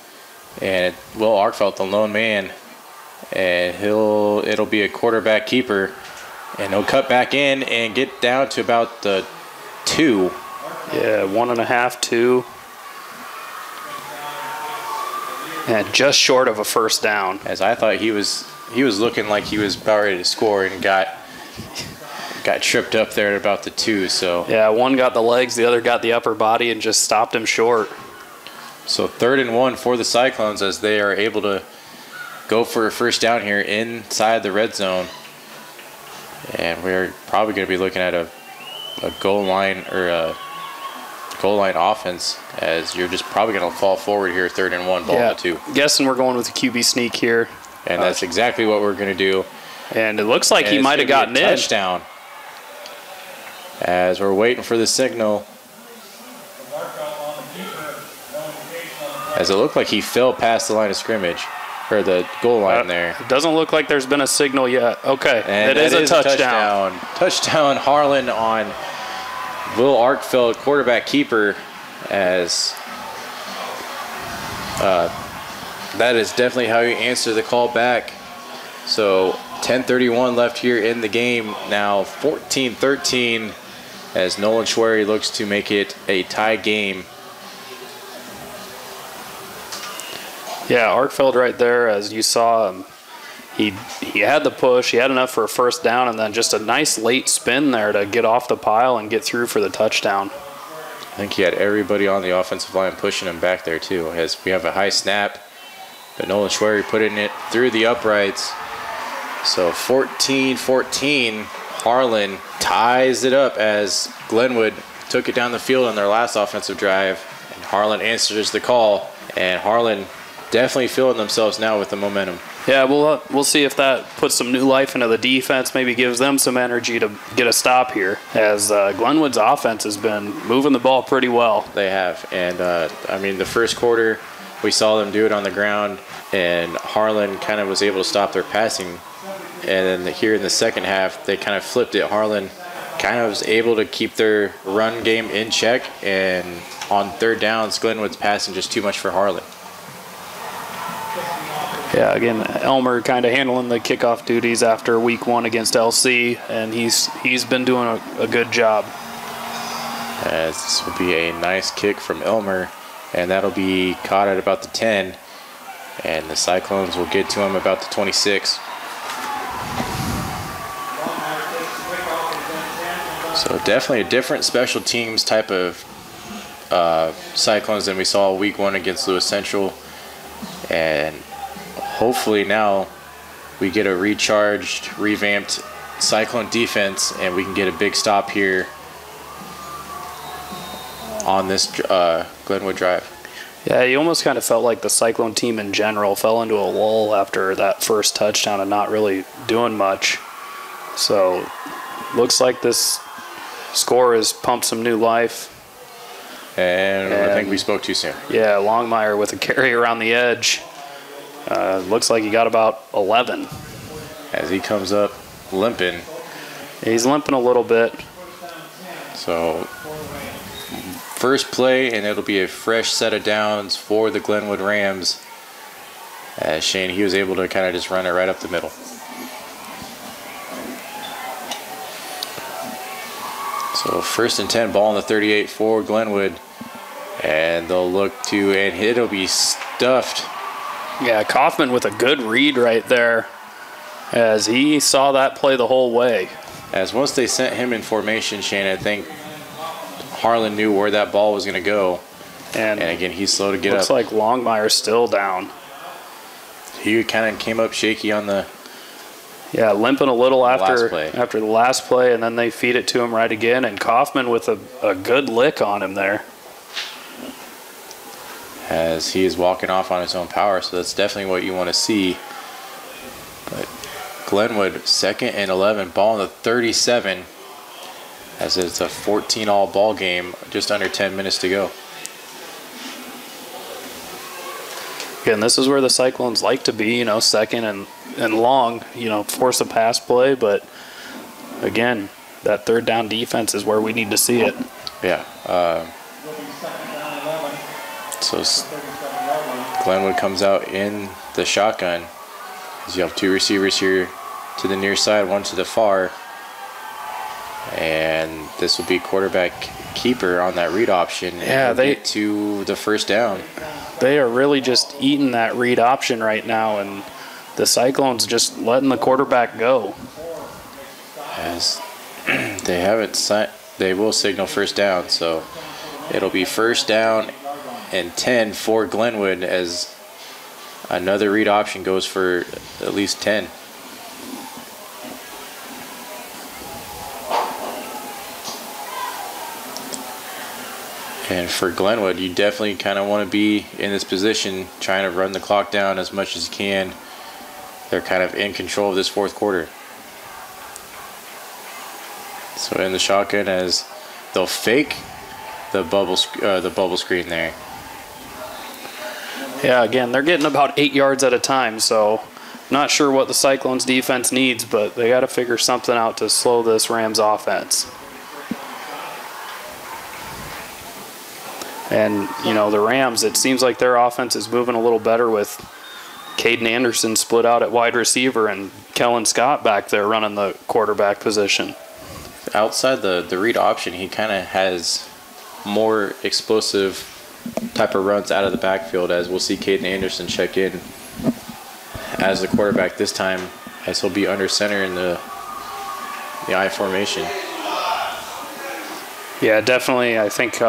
and Will Arkfeld, the lone man, and it'll be a quarterback keeper, and he'll cut back in and get down to about the 2. Yeah, 1.5, 2. And just short of a first down. As I thought he was looking like he was about ready to score, and got tripped up there at about the 2. So yeah, one got the legs, the other got the upper body, and just stopped him short. So 3rd and 1 for the Cyclones, as they are able to go for a first down here inside the red zone. And we're probably going to be looking at a goal line or a goal line offense, as you're just probably going to fall forward here, 3rd and 1, ball on the 2. Guessing we're going with a QB sneak here. And that's exactly what we're going to do. And it looks like he might have gotten in. Touchdown. As we're waiting for the signal. As it looked like he fell past the line of scrimmage, or the goal line there. It doesn't look like there's been a signal yet. Okay, and it is a touchdown. Touchdown Harlan on Will Arkfeld, quarterback keeper, as that is definitely how you answer the call back. So 10:31 left here in the game. Now 14-13 as Nolan Schwery looks to make it a tie game. Yeah, Arkfeld right there, as you saw him. He had the push. He had enough for a first down, and then just a nice late spin there to get off the pile and get through for the touchdown. I think he had everybody on the offensive line pushing him back there too. As we have a high snap, but Nolan Schwery putting it through the uprights. So 14-14, Harlan ties it up as Glenwood took it down the field on their last offensive drive. And Harlan answers the call, and Harlan definitely feeling themselves now with the momentum. Yeah, we'll see if that puts some new life into the defense, maybe gives them some energy to get a stop here, as Glenwood's offense has been moving the ball pretty well. They have, and I mean, the first quarter, we saw them do it on the ground, and Harlan kind of was able to stop their passing. And then here in the second half, they kind of flipped it. Harlan kind of was able to keep their run game in check, and on third downs, Glenwood's passing just too much for Harlan. Yeah, again, Elmer kind of handling the kickoff duties after week 1 against LC, and he's been doing a good job. As this will be a nice kick from Elmer, and that'll be caught at about the 10, and the Cyclones will get to him about the 26. So definitely a different special teams type of Cyclones than we saw week 1 against Lewis Central. And hopefully now we get a recharged, revamped Cyclone defense, and we can get a big stop here on this Glenwood drive. Yeah, you almost kind of felt like the Cyclone team in general fell into a lull after that first touchdown and not really doing much. So looks like this score has pumped some new life. And I think we spoke too soon. Yeah, Longmire with a carry around the edge. Looks like he got about 11. As he comes up limping. He's limping a little bit. So first play, and it'll be a fresh set of downs for the Glenwood Rams. As Shane, he was able to kind of just run it right up the middle. So 1st and 10, ball on the 38 for Glenwood. And they'll look to, and it'll be stuffed. Yeah, Kaufman with a good read right there, as he saw that play the whole way. As once they sent him in formation, Shane, I think Harlan knew where that ball was going to go. And again, he's slow to get up. Looks like Longmire's still down. He kind of came up shaky on the limping a little after the last play, and then they feed it to him right again. And Kaufman with a good lick on him there. As he is walking off on his own power, so that's definitely what you want to see. But Glenwood, 2nd and 11, ball on the 37, as it's a 14-all ball game, just under 10 minutes to go. Again, this is where the Cyclones like to be, second and long, force a pass play, but again, that 3rd down defense is where we need to see it. Yeah. So Glenwood comes out in the shotgun. As you have 2 receivers here to the near side, 1 to the far. And this will be quarterback keeper on that read option. Yeah, they get to the 1st down. They are really just eating that read option right now, and the Cyclones just letting the quarterback go. As they will signal 1st down, so it'll be 1st down and 10 for Glenwood, as another read option goes for at least 10. And for Glenwood, you definitely kind of want to be in this position, trying to run the clock down as much as you can. They're kind of in control of this 4th quarter. So in the shotgun, as they'll fake the bubble screen there. Yeah, again, they're getting about 8 yards at a time, so not sure what the Cyclones defense needs, but they got to figure something out to slow this Rams offense. And, the Rams, it seems like their offense is moving a little better with Caden Anderson split out at wide receiver and Kellen Scott back there running the quarterback position. Outside the read option, he kind of has more explosive type of runs out of the backfield, as we'll see Caden Anderson check in as the quarterback this time, as he'll be under center in the I formation. Yeah, definitely. I think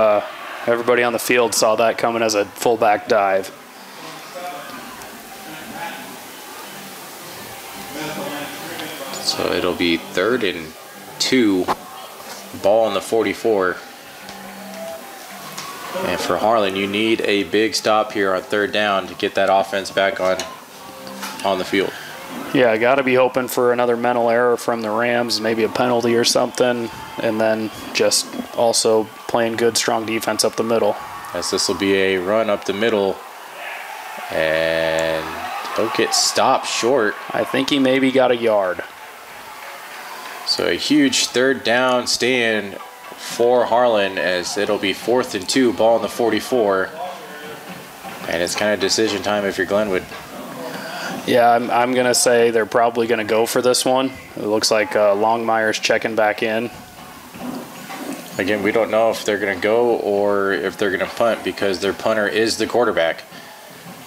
everybody on the field saw that coming as a fullback dive. So it'll be 3rd and 2, ball on the 44. And for Harlan, you need a big stop here on 3rd down to get that offense back on the field. Yeah, I got to be hoping for another mental error from the Rams, maybe a penalty or something, and then just also playing good, strong defense up the middle. As this will be a run up the middle, and he'll get stopped short. I think he maybe got a yard. So a huge 3rd down stand for Harlan, as it'll be 4th and 2, ball on the 44. And it's kind of decision time if you're Glenwood. Yeah, I'm going to say they're probably going to go for this one. It looks like Longmire's checking back in. Again, we don't know if they're going to go or if they're going to punt, because their punter is the quarterback.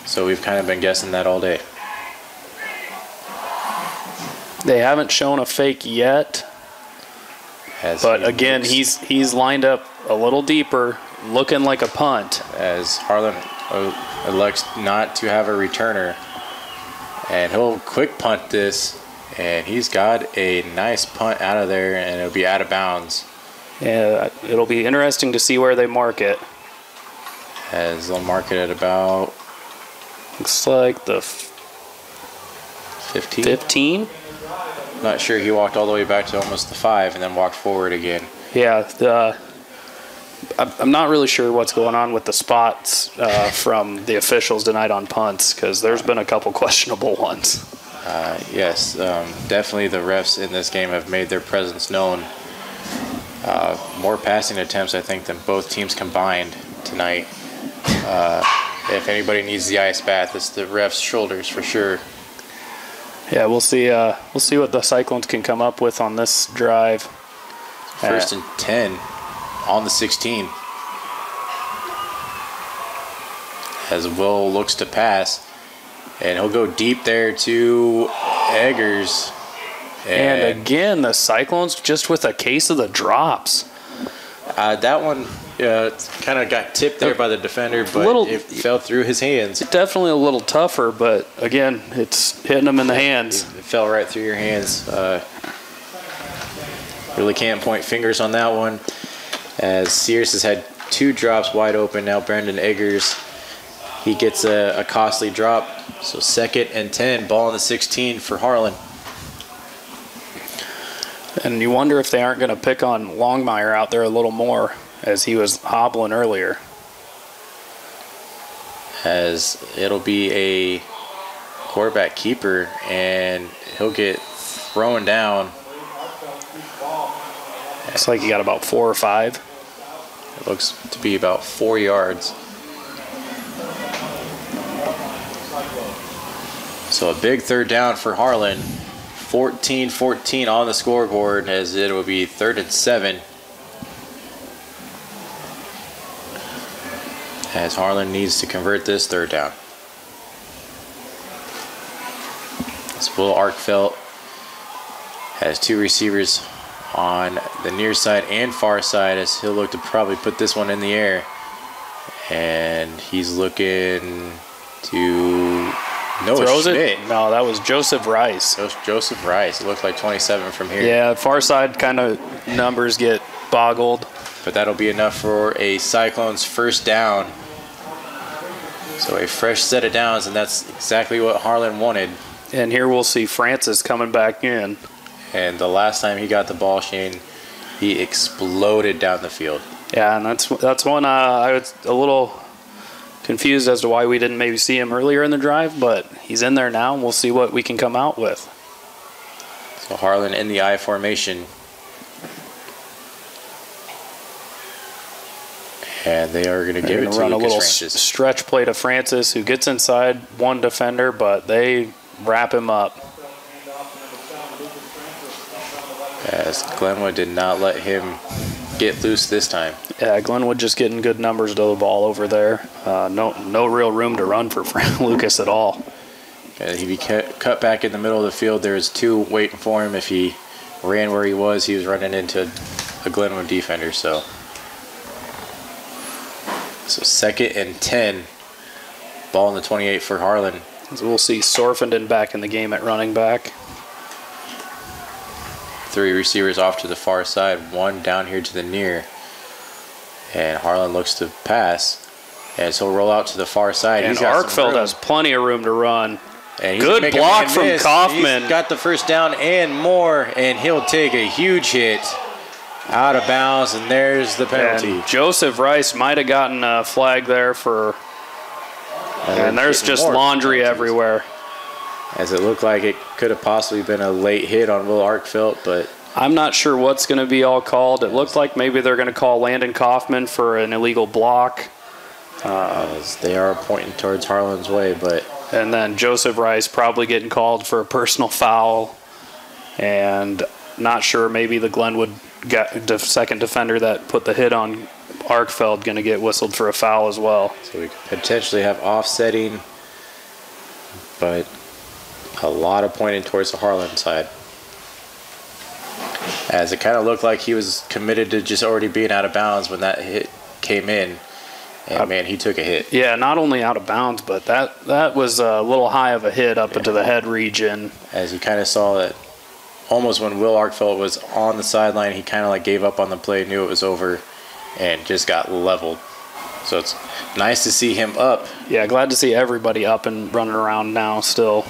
So we've kind of been guessing that all day. They haven't shown a fake yet. But again, he's lined up a little deeper, looking like a punt. As Harlan elects not to have a returner. And he'll quick punt this, and he's got a nice punt out of there, and it'll be out of bounds. Yeah, it'll be interesting to see where they mark it. As they'll mark it at about... Looks like the 15? Not sure. He walked all the way back to almost the 5 and then walked forward again. Yeah, I'm not really sure what's going on with the spots from the officials tonight on punts, because there's been a couple questionable ones. Yes, definitely the refs in this game have made their presence known. More passing attempts, I think, than both teams combined tonight. If anybody needs the ice bath, it's the refs' shoulders for sure. Yeah, we'll see what the Cyclones can come up with on this drive. First and 10 on the 16. As Will looks to pass, and he'll go deep there to Eggers. And again, the Cyclones just with a case of the drops. That one kind of got tipped there by the defender, but it fell through his hands. Definitely a little tougher, but again, it's hitting him in the hands. It fell right through your hands. Really can't point fingers on that one, as Sears has had 2 drops wide open. Now Brendan Eggers, he gets a costly drop. So 2nd and 10, ball in the 16 for Harlan. And you wonder if they aren't going to pick on Longmire out there a little more, as he was hobbling earlier. As it'll be a quarterback keeper, and he'll get thrown down. Looks like he got about 4 or 5. It looks to be about 4 yards. So a big 3rd down for Harlan. 14-14 on the scoreboard, as it will be 3rd and 7. As Harlan needs to convert this 3rd down. As Will Arkfeld has 2 receivers on the near side and far side, as he'll look to probably put this one in the air. And he's looking to... Throws it? No, that was Joseph Rice. Joseph Rice. It looked like 27 from here. Yeah, far side kind of numbers get boggled. But that'll be enough for a Cyclones 1st down. So a fresh set of downs, and that's exactly what Harlan wanted. And here we'll see Francis coming back in. And the last time he got the ball, Shane, he exploded down the field. Yeah, and that's one I was a little confused as to why we didn't maybe see him earlier in the drive, but he's in there now, and we'll see what we can come out with. So Harlan in the I formation. And they are going to give it to run a little Francis. Stretch play to Francis, who gets inside one defender, but they wrap him up. As Glenwood did not let him get loose this time. Yeah, Glenwood just getting good numbers to the ball over there. No real room to run for Lucas at all. He'd be cut back in the middle of the field. There's 2 waiting for him. If he ran where he was running into a Glenwood defender. So 2nd and 10. Ball in the 28 for Harlan. So we'll see Sorfenden back in the game at running back. 3 receivers off to the far side, 1 down here to the near. And Harlan looks to pass, and so he'll roll out to the far side. And Arkfeld has plenty of room to run. And good block from Kaufman. He's got the 1st down and more, and he'll take a huge hit out of bounds, and there's the penalty. And Joseph Rice might have gotten a flag there for, and there's just laundry everywhere. As it looked like it could have possibly been a late hit on Will Arkfeld, but I'm not sure what's going to be all called. It looked like maybe they're going to call Landon Kaufman for an illegal block. As they are pointing towards Harlan's way, but... And then Joseph Rice probably getting called for a personal foul. And not sure, maybe the Glenwood the 2nd defender that put the hit on Arkfeld going to get whistled for a foul as well. So we could potentially have offsetting, but a lot of pointing towards the Harlan side. As it kind of looked like he was committed to just already being out of bounds when that hit came in. And, man, he took a hit. Yeah, not only out of bounds, but that was a little high of a hit up into the head region. As you kind of saw that almost when Will Arkfeld was on the sideline, he kind of like gave up on the play, knew it was over, and just got leveled. So it's nice to see him up. Yeah, glad to see everybody up and running around now still.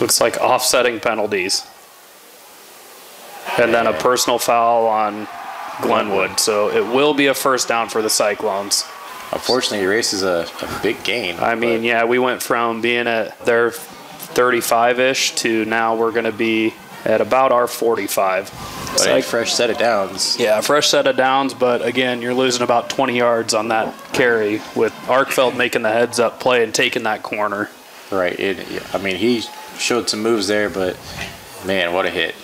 Looks like offsetting penalties. And then a personal foul on Glenwood. So it will be a first down for the Cyclones. Unfortunately, he races a big gain. I mean, yeah, we went from being at their 35-ish to now we're going to be at about our 45. But a fresh set of downs. Yeah, a fresh set of downs, but again, you're losing about 20 yards on that carry with Arkfeld making the heads-up play and taking that corner. Right. I mean, he showed some moves there, but, man, what a hit.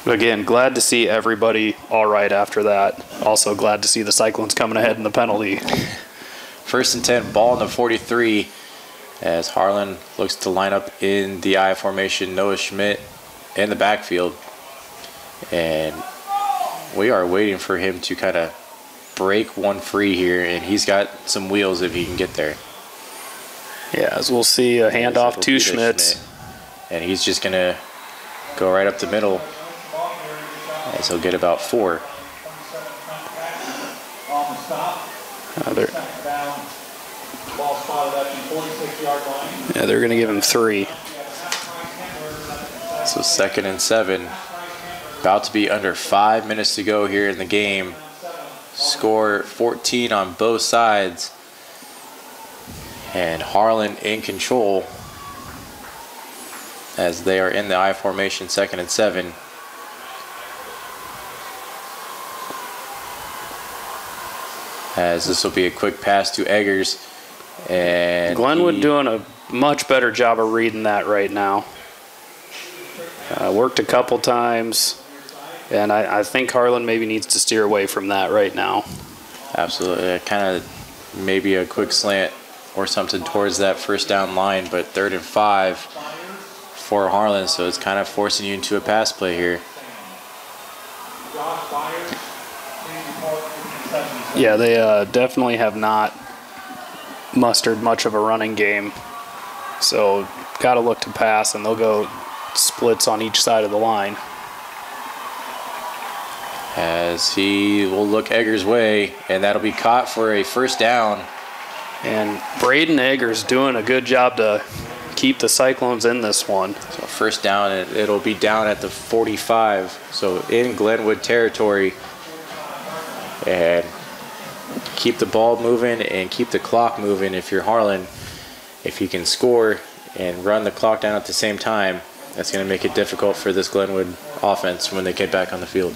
Again, glad to see everybody all right after that. Also glad to see the Cyclones coming ahead in the penalty. 1st and 10, ball in the 43 as Harlan looks to line up in the I formation. Noah Schmidt in the backfield. And we are waiting for him to kind of break one free here, and he's got some wheels if he can get there. Yeah, as we'll see a handoff to Schmidt. And he's just going to go right up the middle. As he'll get about 4. Yeah, they're going to give him 3. So 2nd and 7. About to be under 5 minutes to go here in the game. Score 14 on both sides. And Harlan in control as they are in the I formation, 2nd and 7. As this will be a quick pass to Eggers. And Glenwood doing a much better job of reading that right now. Worked a couple times, and I think Harlan maybe needs to steer away from that right now. Absolutely. Kind of maybe a quick slant or something towards that first down line, but 3rd and 5 for Harlan, so it's kind of forcing you into a pass play here. Yeah, they definitely have not mustered much of a running game. So got to look to pass, and they'll go splits on each side of the line. As he will look Eggers' way, and that'll be caught for a first down. And Braden Eggers doing a good job to keep the Cyclones in this one. So first down, it'll be down at the 45. So in Glenwood territory. And keep the ball moving and keep the clock moving if you're Harlan. If you can score and run the clock down at the same time, that's going to make it difficult for this Glenwood offense when they get back on the field.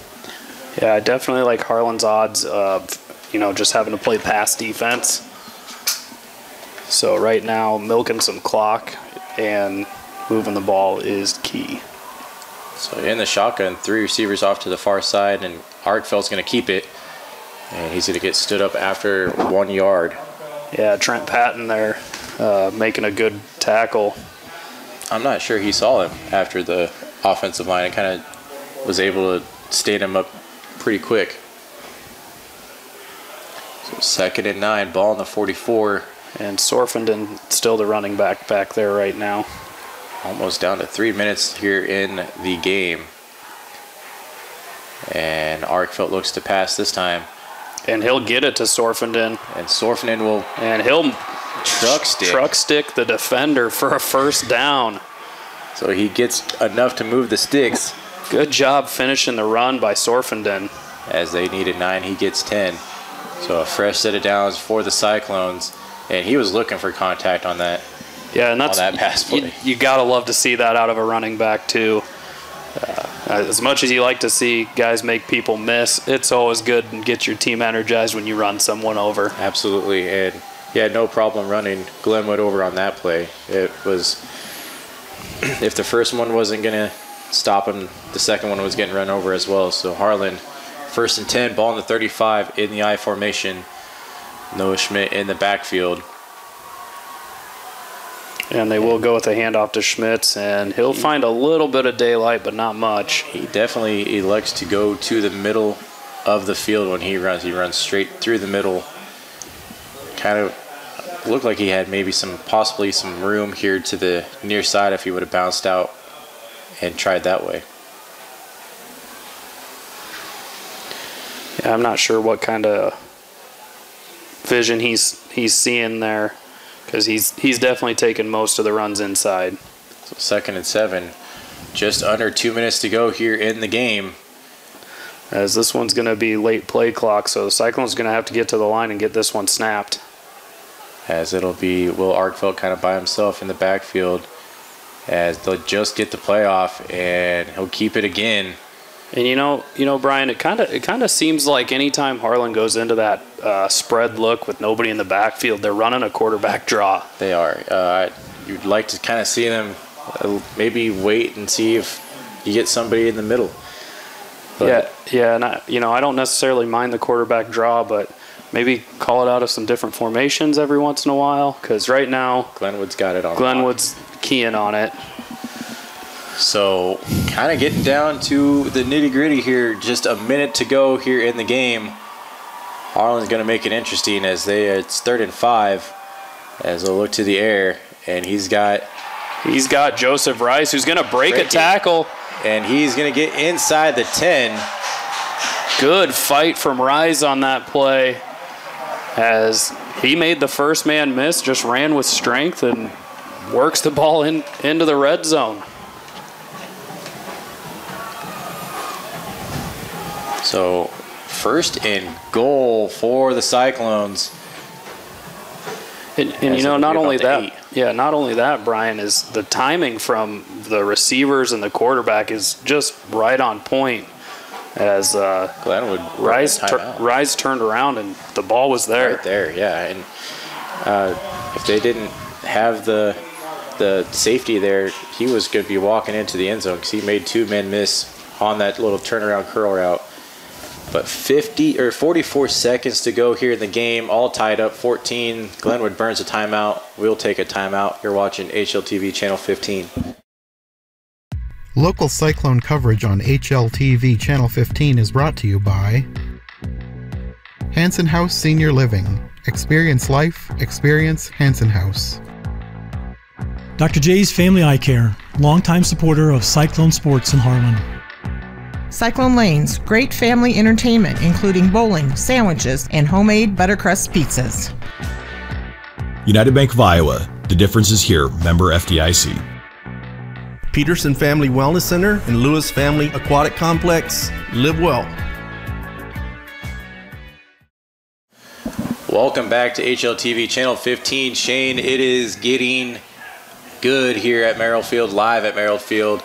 Yeah, I definitely like Harlan's odds of, just having to play pass defense. So right now, milking some clock and moving the ball is key. So in the shotgun, 3 receivers off to the far side, and Arkfeld's going to keep it. And he's going to get stood up after 1 yard. Yeah, Trent Patton there making a good tackle. I'm not sure he saw him after the offensive line and kind of was able to stand him up pretty quick. So 2nd and 9, ball in the 44. And Sorfenden still the running back there right now. Almost down to 3 minutes here in the game. And Arkfeld looks to pass this time. And he'll get it to Sorfenden. And Sorfenden will... And he'll truck stick the defender for a first down. So he gets enough to move the sticks. Good job finishing the run by Sorfenden. As they needed 9, he gets 10. So a fresh set of downs for the Cyclones. And he was looking for contact on that. Yeah, and that's on that pass play. You gotta love to see that out of a running back too. As much as you like to see guys make people miss, it's always good and get your team energized when you run someone over. Absolutely, and he had no problem running Glenwood over on that play. It was, if the first one wasn't gonna stop him, the second one was getting run over as well. So Harlan, 1st and 10, ball in the 35 in the I formation. Noah Schmidt in the backfield. And they will go with a handoff to Schmitz, and he'll find a little bit of daylight, but not much. He definitely elects to go to the middle of the field when he runs. He runs straight through the middle. Kind of looked like he had maybe possibly some room here to the near side if he would have bounced out and tried that way. Yeah, I'm not sure what kind of vision he's seeing there, because he's definitely taken most of the runs inside. So 2nd and 7, just under 2 minutes to go here in the game. As this one's going to be late play clock, so the Cyclone's going to have to get to the line and get this one snapped. As it'll be Will Arkfeld kind of by himself in the backfield, as they'll just get the play off, and he'll keep it again. And you know, Brian, it kind of seems like anytime Harlan goes into that spread look with nobody in the backfield, they're running a quarterback draw. They are. You'd like to kind of see them maybe wait and see if you get somebody in the middle. But yeah, and I don't necessarily mind the quarterback draw, but maybe call it out of some different formations every once in a while, because right now Glenwood's got it on. Glenwood's keying on it. So kind of getting down to the nitty-gritty here. Just a minute to go here in the game. Harlan's going to make it interesting as it's 3rd and 5 as they'll look to the air, and he's got Joseph Rice, who's going to break a tackle, and he's going to get inside the 10. Good fight from Rice on that play, as he made the first man miss, just ran with strength and works the ball into the red zone. So 1st and goal for the Cyclones. And not only that, Brian, is the timing from the receivers and the quarterback is just right on point. As Glenwood Rice turned around and the ball was there. Right there, yeah. And if they didn't have the safety there, he was going to be walking into the end zone because he made 2 men miss on that little turnaround curl route. But 44 seconds to go here in the game, all tied up, 14. Glenwood burns a timeout. We'll take a timeout. You're watching HLTV Channel 15. Local Cyclone coverage on HLTV Channel 15 is brought to you by Hanson House Senior Living. Experience life, experience Hanson House. Dr. J's Family Eye Care, longtime supporter of Cyclone Sports in Harlan. Cyclone Lanes, great family entertainment including bowling, sandwiches, and homemade buttercrust pizzas. United Bank of Iowa, the difference is here, member FDIC. Peterson Family Wellness Center and Lewis Family Aquatic Complex. Live well. Welcome back to HLTV Channel 15. Shane, it is getting good here at Merrill Field, live at Merrill Field.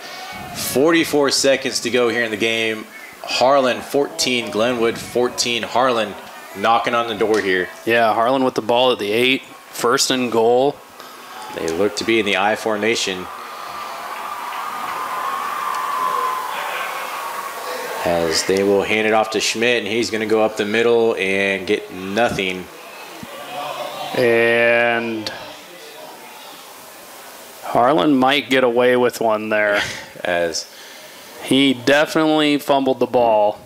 44 seconds to go here in the game. Harlan 14, Glenwood 14. Harlan knocking on the door here. Yeah, Harlan with the ball at the 8, 1st and goal. They look to be in the I formation. As they will hand it off to Schmidt, and he's going to go up the middle and get nothing. And Harlan might get away with one there. As he definitely fumbled the ball,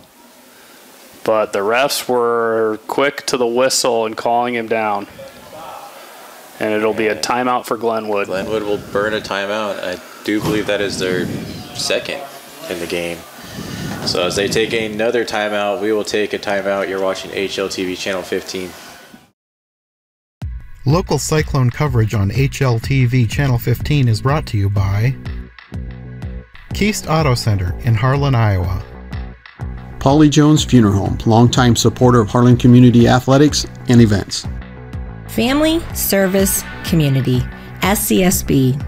but the refs were quick to the whistle and calling him down. And it'll be a timeout for Glenwood. Glenwood will burn a timeout. I do believe that is their 2nd in the game. So as they take another timeout, we will take a timeout. You're watching HLTV Channel 15. Local Cyclone coverage on HLTV Channel 15 is brought to you by Keast Auto Center in Harlan, Iowa. Polly Jones Funeral Home, longtime supporter of Harlan Community Athletics and events. Family, Service, Community, SCSB.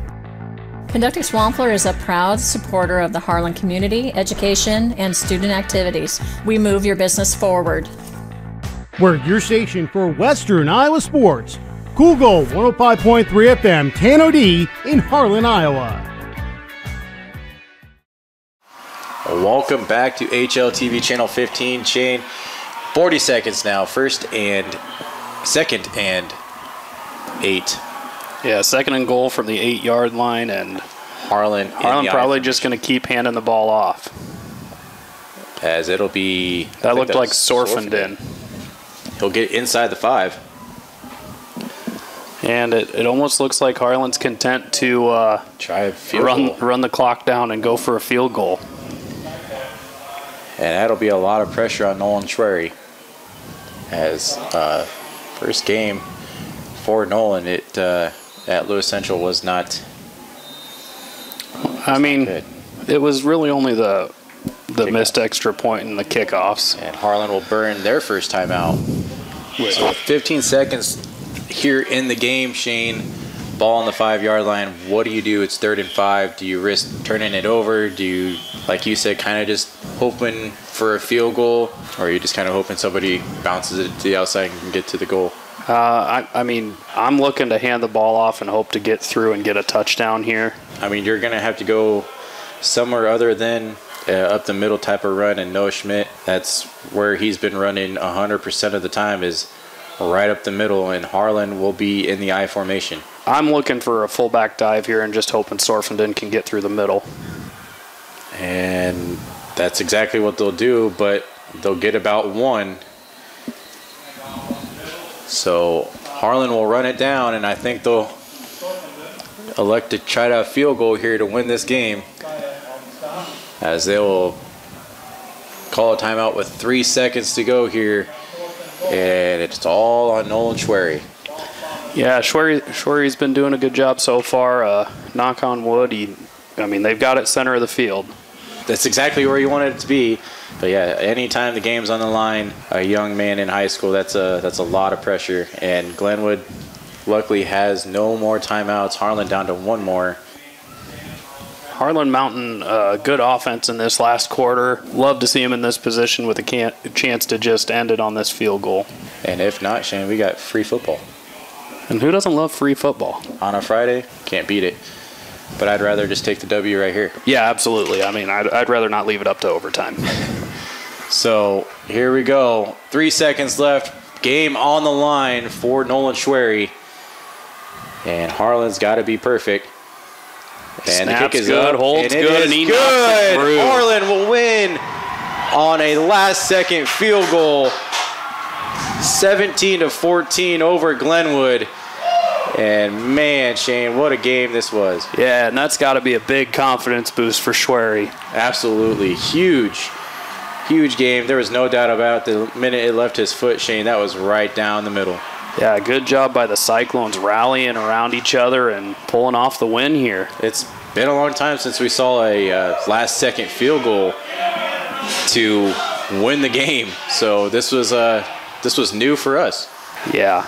Conducting Swampler is a proud supporter of the Harlan community, education, and student activities. We move your business forward. We're your station for Western Iowa sports. Google 105.3 FM, Tano-D in Harlan, Iowa. Welcome back to HLTV Channel 15. Shane, 40 seconds now. 2nd and 8. Yeah, 2nd and goal from the 8-yard line, and Harlan probably just going to keep handing the ball off. As it'll be... That looked like Sorfenden. He'll get inside the 5. And it almost looks like Harlan's content to try a field goal. Run the clock down and go for a field goal. And that'll be a lot of pressure on Nolan Schwery. As first game for Nolan, at Lewis Central was not. I mean, it was really only the missed extra point in the kickoffs. And Harlan will burn their first timeout. So 15 seconds here in the game, Shane. Ball on the 5-yard line. What do you do? It's 3rd and 5. Do you risk turning it over? Do you, like you said, kind of just hoping for a field goal? Or are you just kind of hoping somebody bounces it to the outside and can get to the goal? I mean, I'm looking to hand the ball off and hope to get through and get a touchdown here. I mean, you're going to have to go somewhere other than up the middle type of run, and Noah Schmidt, that's where he's been running 100% of the time, is right up the middle, and Harlan will be in the I formation. I'm looking for a fullback dive here and just hoping Sorfenden can get through the middle. And that's exactly what they'll do, but they'll get about 1. So Harlan will run it down, and I think they'll elect to try to have a field goal here to win this game, as they will call a timeout with 3 seconds to go here, and it's all on Nolan Schwery. Yeah, Schwery's been doing a good job so far. Knock on wood. I mean, they've got it center of the field. That's exactly where you wanted it to be. But yeah, anytime the game's on the line, a young man in high school, that's a lot of pressure. And Glenwood luckily has no more timeouts. Harlan down to 1 more. Harlan mounting good offense in this last quarter. Love to see him in this position with a chance to just end it on this field goal. And if not, Shane, we got free football. And who doesn't love free football? On a Friday, can't beat it. But I'd rather just take the W right here. Yeah, absolutely. I mean, I'd rather not leave it up to overtime. So here we go. 3 seconds left. Game on the line for Nolan Schwery. And Harlan's got to be perfect. And Snaps the kick is good, up, holds and good, and he knocks it through. Harlan will win on a last-second field goal. 17-14 over Glenwood. And man, Shane, what a game this was. Yeah, and that's got to be a big confidence boost for Schwery. Absolutely. Huge game. There was no doubt about it. The minute it left his foot, Shane, that was right down the middle. Yeah, good job by the Cyclones rallying around each other and pulling off the win here. It's been a long time since we saw a last-second field goal to win the game. So this was new for us. Yeah.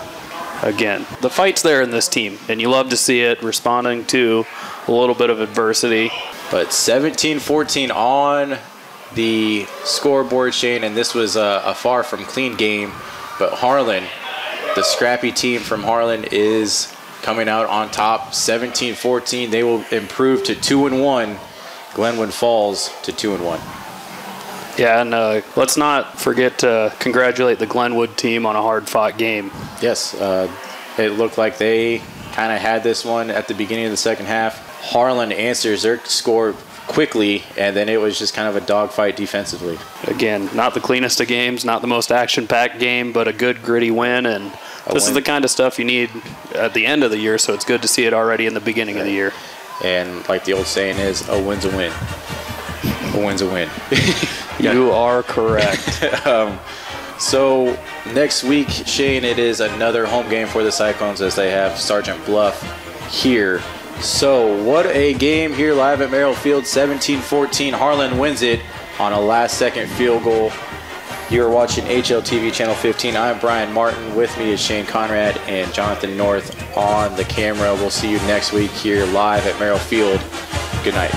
Again, the fight's there in this team, and you love to see it, responding to a little bit of adversity. But 17-14 on the scoreboard, Shane, and this was a far from clean game. But Harlan, the scrappy team from Harlan, is coming out on top. 17-14. They will improve to 2-1. Glenwood falls to 2-1. Yeah, and let's not forget to congratulate the Glenwood team on a hard-fought game. Yes, it looked like they kind of had this one at the beginning of the second half. Harlan answers their score quickly, and then it was just kind of a dogfight defensively. Again, not the cleanest of games, not the most action-packed game, but a good, gritty win, and this is the kind of stuff you need at the end of the year, so it's good to see it already in the beginning of the year. And like the old saying is, a win's a win. A win's a win. You are correct. So next week, Shane, it is another home game for the Cyclones as they have Sergeant Bluff here. So what a game here live at Merrill Field. 17-14. Harlan wins it on a last-second field goal. You're watching HLTV Channel 15. I'm Brian Martin. With me is Shane Conrad and Jonathan North on the camera. We'll see you next week here live at Merrill Field. Good night.